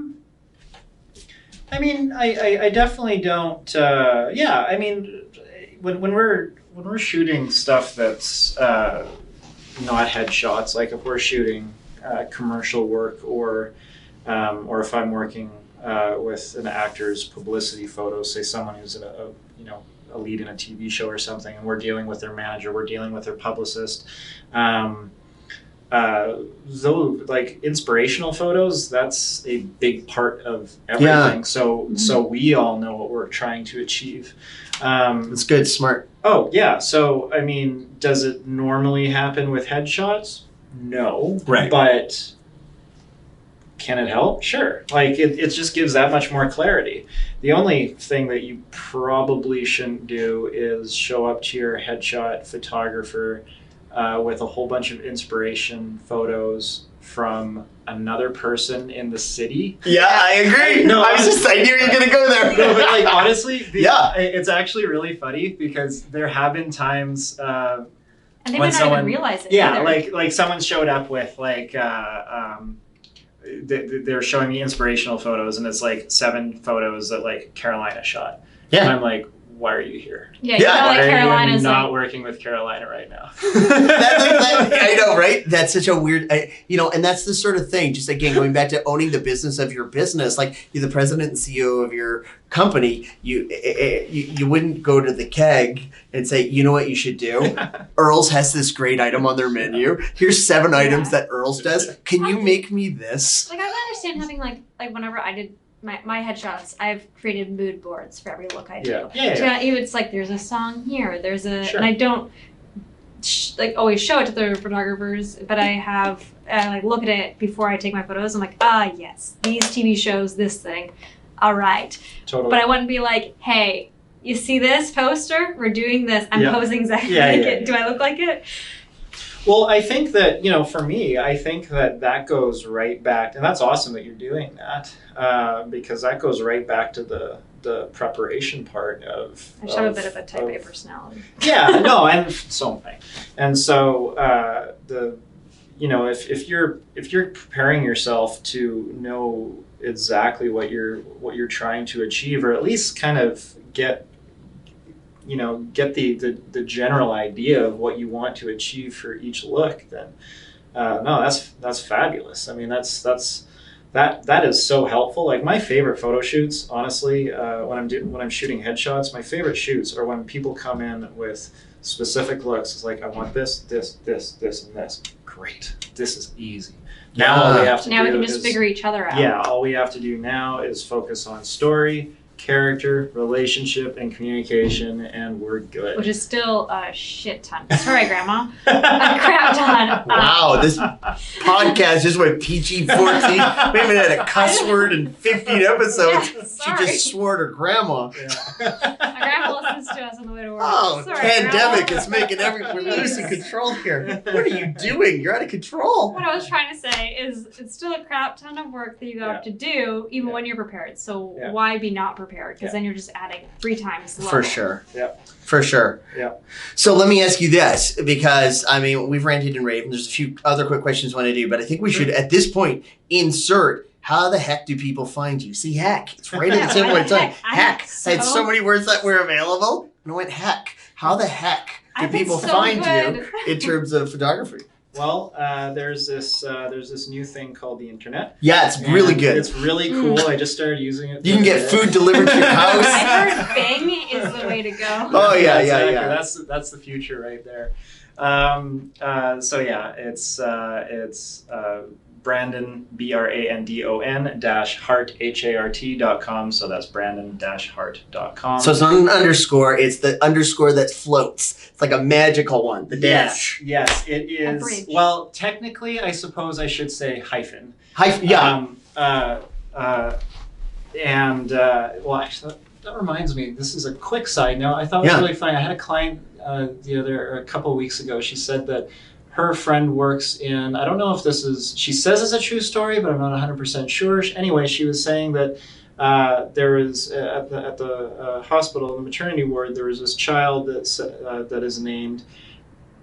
mean, I definitely don't. I mean, when we're shooting stuff that's not headshots, like if we're shooting commercial work, or if I'm working with an actor's publicity photos, say someone who's a lead in a TV show or something, and we're dealing with their manager, we're dealing with their publicist. Though, like inspirational photos, that's a big part of everything. Yeah. So we all know what we're trying to achieve. It's good, smart. Oh yeah. So I mean, does it normally happen with headshots? No. Right. But can it help? Sure. Like it just gives that much more clarity. The only thing that you probably shouldn't do is show up to your headshot photographer with a whole bunch of inspiration photos from another person in the city. Yeah, I agree. I knew you were going to go there. No, but like honestly, yeah, it's actually really funny because there have been times and they might not even realize it. Yeah, either. like someone showed up with like they're showing me inspirational photos, and it's like 7 photos that like Carolina shot. Yeah, and I'm like, why are you here? Yeah, you know, like Carolina's not working with Carolina right now. I know, right? That's such a weird, and that's the sort of thing, just again, going back to owning the business of your business, like you're the president and CEO of your company, you wouldn't go to the keg and say, you know what you should do? Earl's has this great item on their menu. Here's 7 items that Earl's does. Can you make me this? Like, I would understand having like whenever I did my headshots, I've created mood boards for every look I do. Yeah. It's like there's a song here, there's a, sure. and I don't always show it to the photographers, but I like look at it before I take my photos. I'm like, yes, these TV shows, this thing, all right. Totally. But I wouldn't be like, hey, you see this poster? We're doing this. I'm posing exactly like it. Do I look like it? Well, I think that, for me, I think that goes right back, and that's awesome that you're doing that, because that goes right back to the preparation part of... I have a bit of a type A personality. Yeah, no, and so am I. And so, if you're preparing yourself to know exactly what you're trying to achieve, or at least kind of get the general idea of what you want to achieve for each look, then that's fabulous. I mean, that is so helpful. Like my favorite photo shoots, honestly, when I'm shooting headshots, my favorite shoots are when people come in with specific looks. It's like, I want this, and this. Great. This is easy. Now all we have to do we can just figure each other out. Yeah, all we have to do now is focus on story, character, relationship, and communication, and we're good. Which is still a shit ton. Sorry, Grandma. A crap ton. Wow, this podcast just went PG-14. We haven't had a cuss word in 15 episodes. Yeah, she just swore to Grandma. Yeah. My grandma listens to us on the way to work. Oh, sorry, pandemic Grandma. is making we're losing control here. What are you doing? You're out of control. What I was trying to say is it's still a crap ton of work that you have to do, even when you're prepared. So why be not prepared? Because then you're just adding 3 times the level. For sure. Yep. For sure. Yeah. So let me ask you this, because we've ranted and raved, and there's a few other quick questions I want to do, but I think we should at this point insert, how the heck do people find you? See, heck. It's right at the tip of my tongue. Heck. I had so many words that were available, and I went, heck. How the heck do people find you in terms of photography? Well, there's this new thing called the internet. Yeah, it's really good. It's really cool. I just started using it. You can get food delivered to your house. I heard Bing is the way to go. Oh yeah, exactly. yeah. That's the future right there. So yeah, it's Brandon BRANDON -Hart HART.com. So that's Brandon-Hart.com. So it's not an underscore, it's the underscore that floats. It's like a magical one, the dash. Yes, it is. bridge. Well, technically, I suppose I should say hyphen. Yeah. Well, actually, that reminds me. This is a quick side note. I thought it was really funny. I had a client a couple of weeks ago. She said that her friend works in, I don't know if this is, she says it's a true story, but I'm not 100% sure. Anyway, she was saying that there is, at the hospital, the maternity ward, there is this child that is named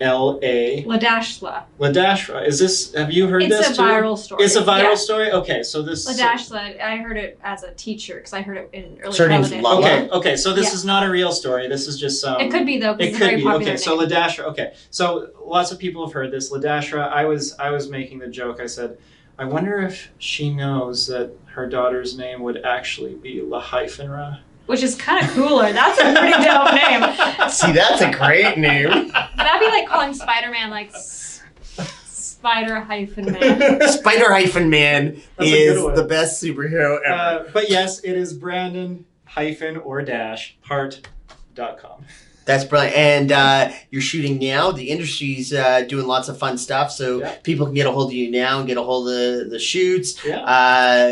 L.A. Ladashla. Ladashla. Is this, have you heard this It's a viral story. It's a viral story? Okay, so this... Ladashla, I heard it as a teacher because I heard it in early Her name's childhood. Lala? Okay, so this is not a real story. This is just some... It could be though, because It it's a could very be. popular Okay, so name. Ladashra. Okay, so lots of people have heard this. Ladashra. I was making the joke. I said, I wonder if she knows that her daughter's name would actually be La-hyphen-ra. Which is kind of cooler. That's a pretty dope name. See, that's a great name. That'd be like calling Spider-Man like Spider-Man. Spider-Man That's a good is one. the best superhero ever. But yes, it is Brandon-or-Hart.com. That's brilliant. And you're shooting now. The industry's doing lots of fun stuff, so people can get a hold of you now and get a hold of the shoots. Yeah.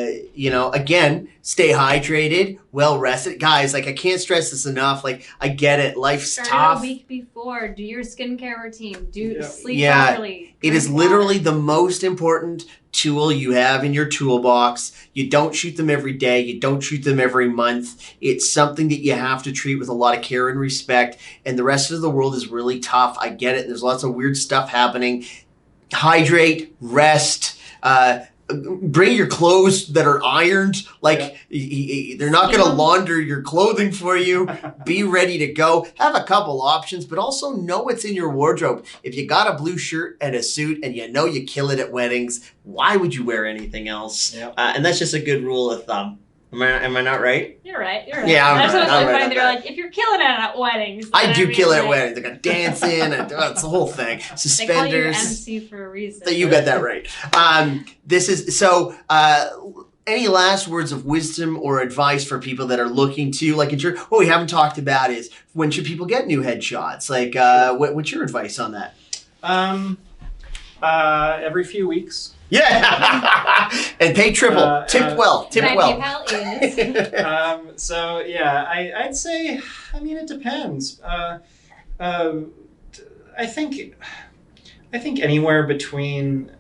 Again, stay hydrated, well rested. Guys, like I can't stress this enough. Like I get it. Life's Start tough. a week before. Do your skincare routine. Sleep Yeah. properly. It is drink water. literally the most important tool you have in your toolbox. You don't shoot them every day. You don't shoot them every month. It's something that you have to treat with a lot of care and respect. And the rest of the world is really tough. I get it. There's lots of weird stuff happening. Hydrate, rest, bring your clothes that are ironed. Like they're not going to launder your clothing for you. Be ready to go. Have a couple options, but also know what's in your wardrobe. If you got a blue shirt and a suit and you know you kill it at weddings, why would you wear anything else? Yep. And that's just a good rule of thumb. Am I not right? You're right. Yeah, I'm That's right, what's I'm really right funny. on They're that. like, if you're killing it at weddings. I then do mean, kill it at like, weddings. They got dancing and it's the whole thing. They call you Suspenders. MC for a reason. You got that right. This is so. Any last words of wisdom or advice for people that are looking to like ensure? What we haven't talked about is when should people get new headshots? Like, what's your advice on that? Every few weeks. Yeah, and pay triple. Tip well. Tip My well. PayPal is. So yeah, I'd say, I mean, it depends. I think anywhere between,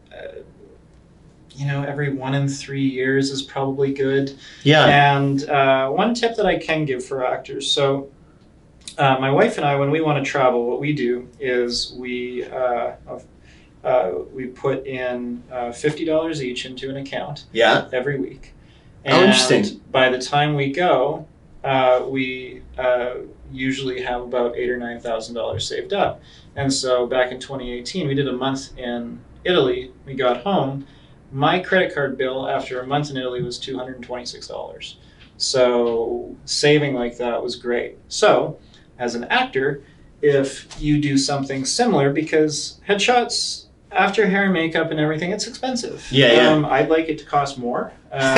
every 1 and 3 years is probably good. Yeah. And one tip that I can give for actors. So my wife and I, when we want to travel, what we do is we put in $50 each into an account. Yeah. Every week. Oh, interesting. By the time we go, we usually have about $8,000 or $9,000 saved up. And so back in 2018, we did a month in Italy. We got home. My credit card bill after a month in Italy was $226. So saving like that was great. So as an actor, if you do something similar, because headshots after hair and makeup and everything, it's expensive. Yeah. I'd like it to cost more, but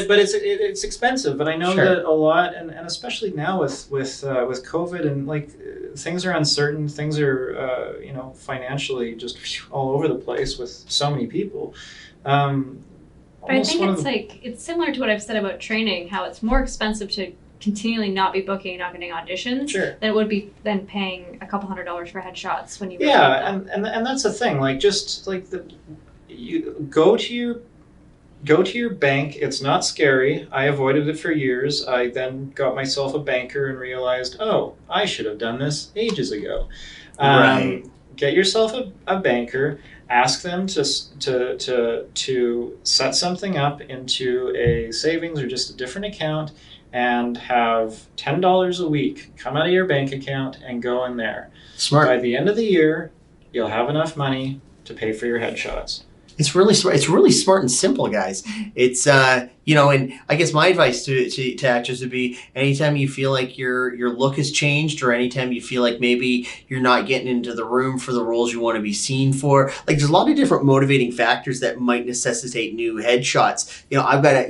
it's expensive. But I know that a lot, and especially now with COVID and like things are uncertain. Things are financially just all over the place with so many people. But I think it's similar to what I've said about training. How it's more expensive to continually not be booking, not getting auditions, than it would be then paying a couple $100s for headshots when you and that's the thing. Like just like you go to your bank. It's not scary. I avoided it for years. I then got myself a banker and realized, oh, I should have done this ages ago. Right. Get yourself a banker. Ask them to set something up into a savings or just a different account. and have $10 a week come out of your bank account and go in there. Smart. By the end of the year, you'll have enough money to pay for your headshots. It's really smart. It's really smart and simple, guys. It's and I guess my advice to actors would be, anytime you feel like your look has changed, or anytime you feel like maybe you're not getting into the room for the roles you want to be seen for, like, there's a lot of different motivating factors that might necessitate new headshots. I've got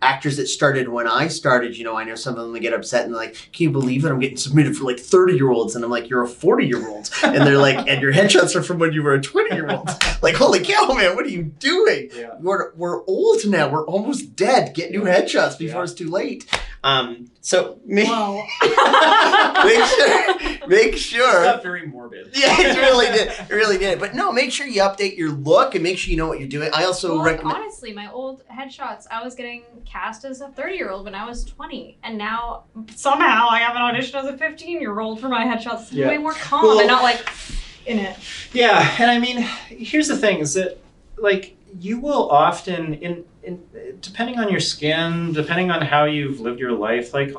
actors that started when I started. I know some of them get upset and like, can you believe it? I'm getting submitted for like 30-year-olds, and I'm like, you're a 40-year-old, and they're like, and your headshots are from when you were a 20-year-old. Like, holy cow, man, what are you doing? Yeah. We're old now. We're almost dead. Get new headshots before it's too late. So make sure. It's not very morbid. Yeah, it really did. But no, make sure you update your look and make sure you know what you're doing. I also recommend. Honestly, my old headshots, I was getting cast as a 30-year-old when I was 20, and now somehow I have an audition as a 15-year-old for my headshots. It's way more calm and not like in it. Yeah, and I mean, here's the thing: is that like you will often in depending on your skin, depending on how you've lived your life, like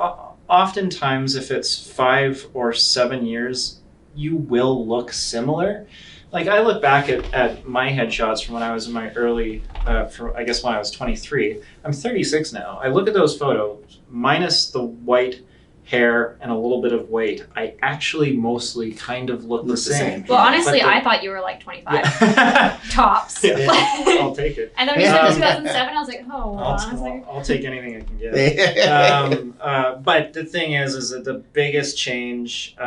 oftentimes if it's 5 or 7 years, you will look similar. Like I look back at my headshots from when I was in my early, I guess when I was 23. I'm 36 now. I look at those photos, minus the white hair and a little bit of weight, I actually mostly kind of look the same. Well, honestly, I thought you were like 25. Tops. Yeah. I'll take it. And then when you said 2007, I was like, oh, honestly. I'll take anything I can get. But the thing is that the biggest change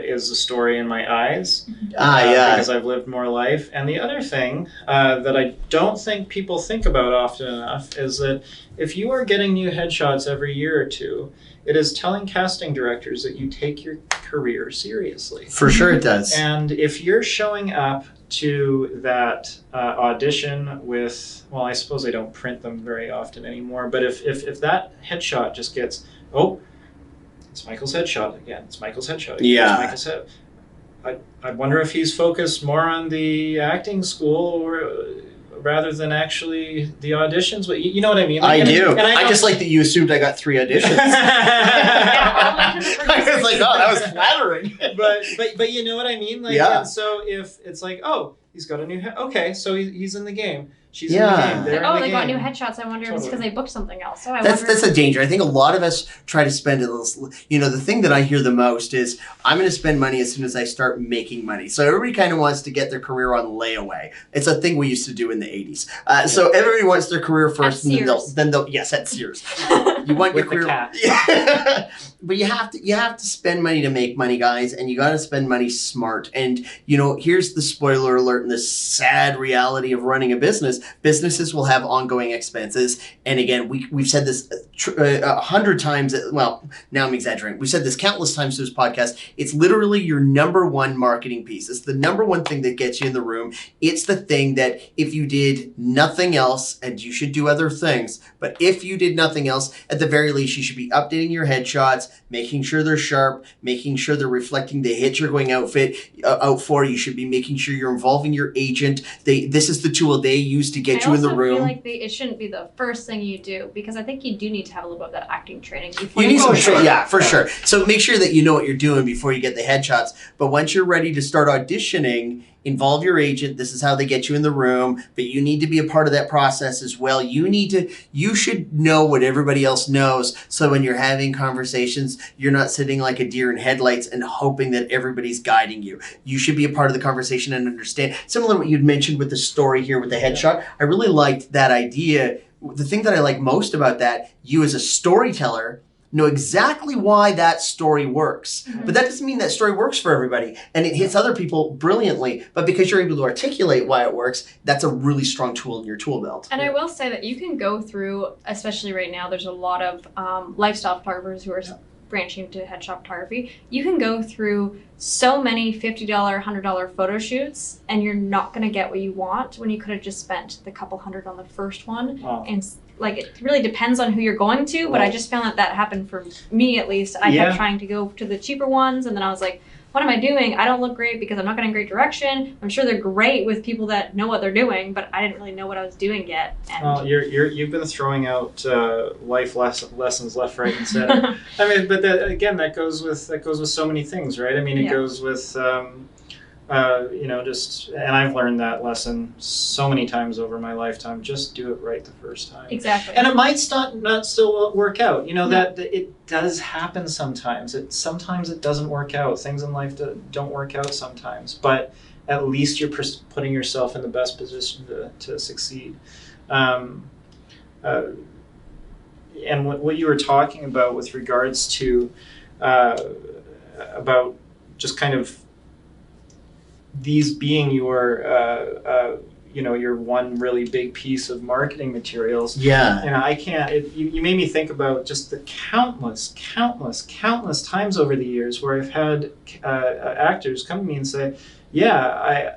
is the story in my eyes. Because I've lived more life. And the other thing that I don't think people think about often enough is that if you are getting new headshots every year or two, it is telling casting directors that you take your career seriously. For sure it does. And if you're showing up to that audition with, well, I suppose I don't print them very often anymore, but if that headshot just gets, it's Michael's headshot again. It's Michael's headshot again. Yeah. It's Michael's head. I wonder if he's focused more on the acting school rather than actually the auditions. But you know what I mean? Like, I do. And I just like that you assumed I got 3 auditions. I was like, oh, that was flattering. but you know what I mean? Like, and so if it's like, he's got a new head. Okay, so he's in the game. She's in the game. They're in the they game. got new headshots. I wonder if it's because they booked something else. So that's a danger. I think a lot of us try to spend a little. The thing that I hear the most is, I'm going to spend money as soon as I start making money. So everybody kind of wants to get their career on layaway. It's a thing we used to do in the 80s. So everybody wants their career first, and then they'll at Sears. You want your career. Yeah. But you have to spend money to make money, guys, and you got to spend money smart. And here's the spoiler alert and the sad reality of running a business. Businesses will have ongoing expenses, and again, we've said this 100 times. Well, now I'm exaggerating. We've said this countless times to this podcast. It's literally your number one marketing piece. It's the number one thing that gets you in the room. It's the thing that if you did nothing else, and you should do other things, but if you did nothing else, at the very least, you should be updating your headshots, making sure they're sharp, making sure they're reflecting the hit you're going out for. You should be making sure you're involving your agent. This is the tool they use to get you in the room. I feel like it shouldn't be the first thing you do, because I think you do need to have a little bit of that acting training before you need some training. Yeah, for sure. So make sure that you know what you're doing before you get the headshots. But once you're ready to start auditioning, involve your agent. This is how they get you in the room, but you need to be a part of that process as well. You should know what everybody else knows. So when you're having conversations, you're not sitting like a deer in headlights and hoping that everybody's guiding you. You should be a part of the conversation and understand. Similar to what you'd mentioned with the story here with the headshot. I really liked that idea. The thing that I like most about that, you as a storyteller know exactly why that story works. Mm-hmm. But that doesn't mean that story works for everybody. And it hits other people brilliantly. But because you're able to articulate why it works, that's a really strong tool in your tool belt. And I will say that you can go through, especially right now, there's a lot of lifestyle photographers who are branching to headshot photography. You can go through so many $50, $100 photo shoots, and you're not going to get what you want when you could have just spent the couple hundred on the first one. Oh. And like, it really depends on who you're going to, but I just found that happened for me, at least. I kept trying to go to the cheaper ones, and then I was like, what am I doing? I don't look great because I'm not getting great direction. I'm sure they're great with people that know what they're doing, but I didn't really know what I was doing yet. And Well, you've been throwing out life lessons left, right, and center. I mean, but that goes with so many things, right? I mean, it goes with and I've learned that lesson so many times over my lifetime. Just do it right the first time. Exactly. And it might not still work out. That it does happen sometimes. Sometimes it doesn't work out. Things in life don't work out sometimes. But at least you're putting yourself in the best position to succeed. And what you were talking about with regards to about just kind of these being your your one really big piece of marketing materials. Yeah. And I can't. You made me think about just the countless times over the years where I've had actors come to me and say, "Yeah,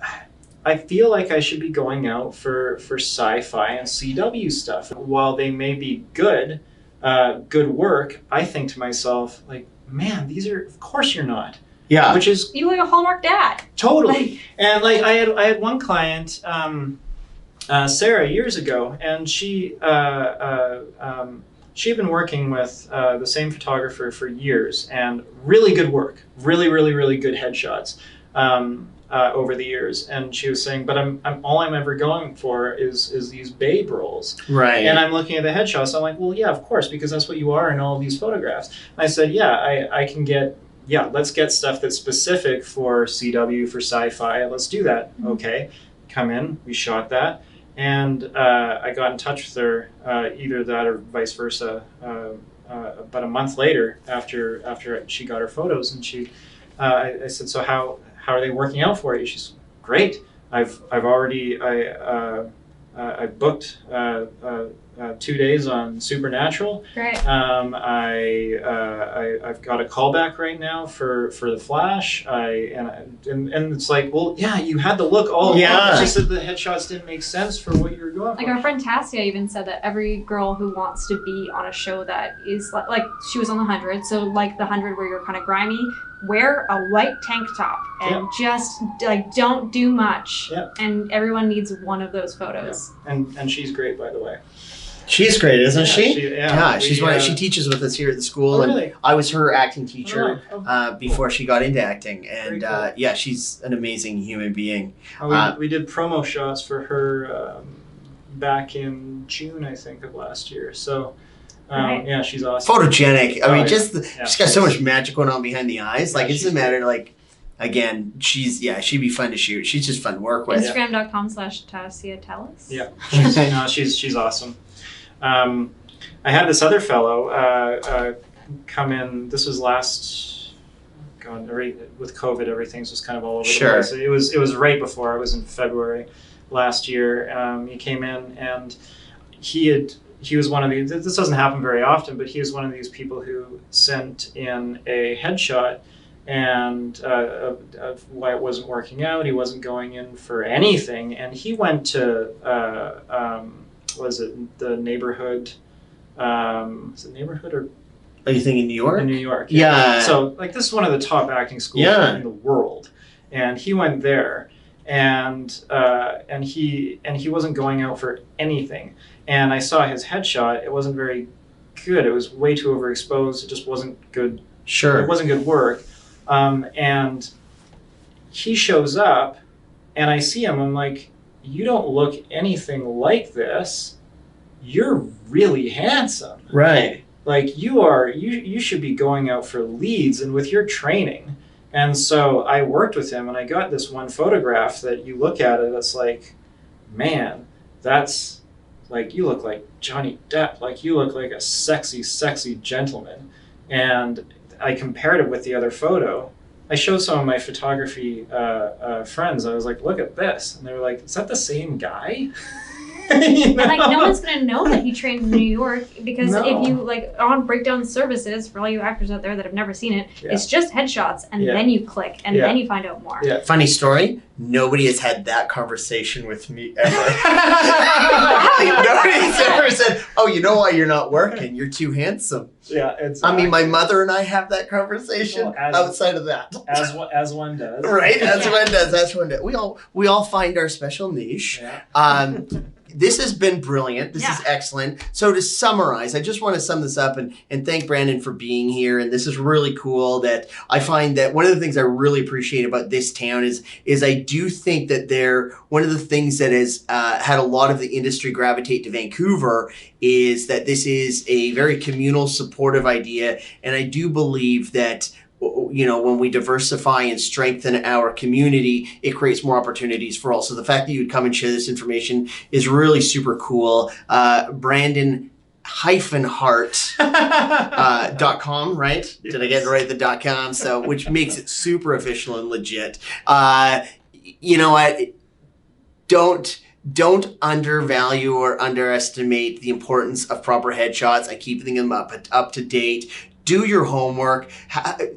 I feel like I should be going out for sci-fi and CW stuff. While they may be good work, I think to myself, like, man, these are, of course you're not." Yeah. Which is you like a Hallmark dad. totally. And like I had one client, Sarah, years ago, and she had been working with the same photographer for years, and really good work, really good headshots over the years. And she was saying, but I'm all I'm ever going for is these babe roles. Right. And I'm looking at the headshots. I'm like, well, yeah, of course, because that's what you are in all of these photographs. And I said, yeah, I can get. Yeah, let's get stuff that's specific for CW, for sci-fi. Let's do that. Mm-hmm. Okay, come in. We shot that, and I got in touch with her, either that or vice versa. About a month later, after she got her photos, and I said, so how are they working out for you? She's great. I've already I booked 2 days on Supernatural. Right. I've got a callback right now for The Flash. And it's like, well, yeah, you had the look all along. It's just that the headshots didn't make sense for what you were going for. Like our friend Tassia even said that every girl who wants to be on a show that is like she was on the 100, so like the 100 where you're kind of grimy, wear a white tank top and just like don't do much. Yep. And everyone needs one of those photos. Yep. And she's great, by the way. She's great, isn't she? She She teaches with us here at the school, really? and I was her acting teacher before cool. she got into acting, and cool. She's an amazing human being. We did promo shots for her back in June, I think, of last year. So, yeah, she's awesome. Photogenic. I mean, she's got so much magic going on behind the eyes. Like, it doesn't matter. Like, again, she'd be fun to shoot. She's just fun to work with. Instagram.com/Tassia Tellis. Yeah, she's awesome. I had this other fellow come in. This was with COVID, everything's just kind of all over the place. It was right before. It was in February last year. He came in, and he was one of these. This doesn't happen very often, but he was one of these people who sent in a headshot and of why it wasn't working out. He wasn't going in for anything, and he went to was it the neighborhood? Is it neighborhood or? Are you thinking New York? In New York. Yeah. So like this is one of the top acting schools in the world, and he went there, and he wasn't going out for anything. And I saw his headshot. It wasn't very good. It was way too overexposed. It just wasn't good. Sure. It wasn't good work. And he shows up, and I see him. I'm like, you don't look anything like this. You're really handsome. Right. Like you should be going out for leads and with your training. And so I worked with him, and I got this one photograph that you look at it, it's like, man, that's like, you look like Johnny Depp. Like you look like a sexy, sexy gentleman. And I compared it with the other photo. I showed some of my photography friends. I was like, look at this. And they were like, is that the same guy? And like no one's gonna know that he trained in New York because if you like on Breakdown Services, for all you actors out there that have never seen it, it's just headshots and then you click and then you find out more. Yeah. Funny story. Nobody has had that conversation with me ever. Nobody's ever said, "Oh, you know why you're not working? You're too handsome." Yeah, exactly. I mean, my mother and I have that conversation outside of that. As one does. Right, as one does. That's one does. We all find our special niche. Yeah. This has been brilliant. This is excellent. So to summarize, I just want to sum this up and thank Brandon for being here. And this is really cool that I find that one of the things I really appreciate about this town is I do think that one of the things that has had a lot of the industry gravitate to Vancouver is that this is a very communal, supportive idea. And I do believe that when we diversify and strengthen our community, it creates more opportunities for all. So the fact that you'd come and share this information is really super cool. Brandon-Hart.com, right? Yes. Did I get it right? The .com, so which makes it super official and legit. You know what? Don't undervalue or underestimate the importance of proper headshots and keeping them up to date. Do your homework.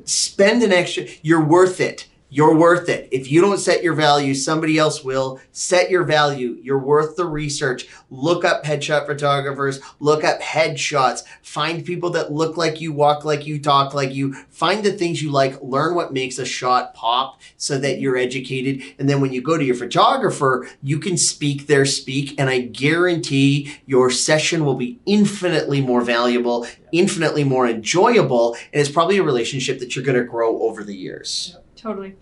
Spend an extra. You're worth it. You're worth it. If you don't set your value, somebody else will. Set your value. You're worth the research. Look up headshot photographers. Look up headshots. Find people that look like you, walk like you, talk like you. Find the things you like. Learn what makes a shot pop so that you're educated. And then when you go to your photographer, you can speak their speak. And I guarantee your session will be infinitely more valuable, infinitely more enjoyable. And it's probably a relationship that you're going to grow over the years. Yep. Totally.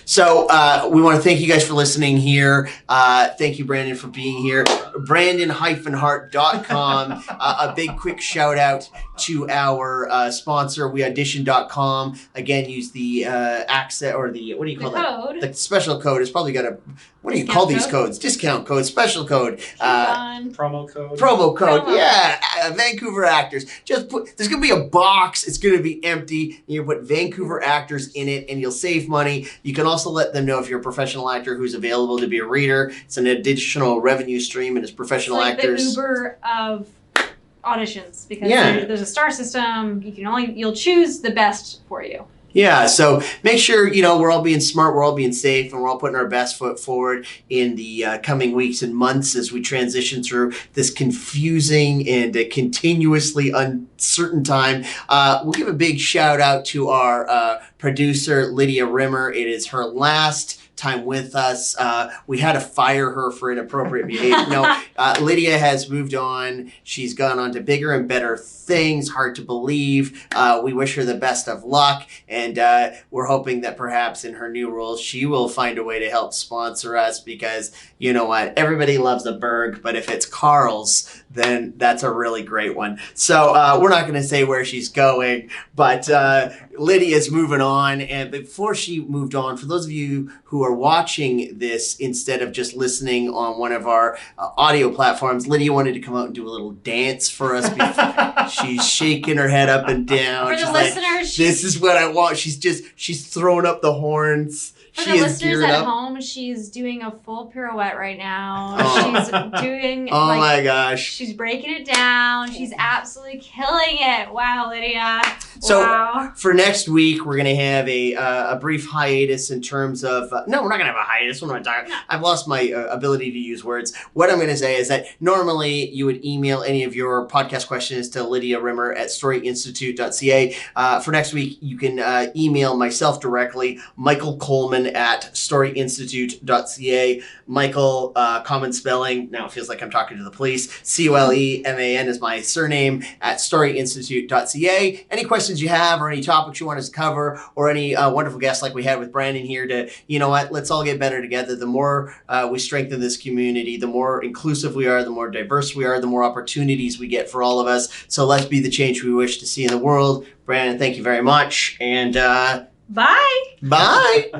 So we want to thank you guys for listening here. Thank you, Brandon, for being here. Brandon-Hart.com. A big quick shout out to our sponsor, weaudition.com. Again, use the access or the, what do you call that? The special code. It's probably got a, what do you call these codes? Discount code, special code. Promo code. Promo code. Yeah. Vancouver Actors. Just there's going to be a box. It's going to be empty. You put Vancouver Actors in it and you'll save money. You can also let them know if you're a professional actor who's available to be a reader. It's an additional revenue stream and it's professional actors. It's like the Uber of auditions because there's a star system. You'll choose the best for you. Yeah, so make sure, we're all being smart, we're all being safe, and we're all putting our best foot forward in the coming weeks and months as we transition through this confusing and continuously uncertain time. We'll give a big shout out to our producer, Lydia Rimmer. It is her last time with us. We had to fire her for inappropriate behavior. No, Lydia has moved on. She's gone on to bigger and better things. Hard to believe. We wish her the best of luck, and we're hoping that perhaps in her new role, she will find a way to help sponsor us because you know what? Everybody loves a Berg, but if it's Carl's, then that's a really great one. So we're not going to say where she's going, but Lydia's moving on. And before she moved on, for those of you who are watching this instead of just listening on one of our audio platforms, Lydia wanted to come out and do a little dance for us. She's shaking her head up and down. For the listeners, this is what I want. She's throwing up the horns. For the listeners at home, she's doing a full pirouette right now. She's doing my gosh. She's breaking it down. She's absolutely killing it. Wow, Lydia. So for next week, we're going to have a brief hiatus in terms of... no, we're not going to have a hiatus. What am I talking? I've lost my ability to use words. What I'm going to say is that normally you would email any of your podcast questions to Lydia Rimmer at storyinstitute.ca. For next week, you can email myself directly, Michael Coleman at storyinstitute.ca. Michael, common spelling. Now it feels like I'm talking to the police. Coleman is my surname at storyinstitute.ca. Any questions you have or any topics you want us to cover or any wonderful guests like we had with Brandon here to, you know what, let's all get better together. The more we strengthen this community, the more inclusive we are, the more diverse we are, the more opportunities we get for all of us. So let's be the change we wish to see in the world. Brandon, thank you very much. And bye. Bye.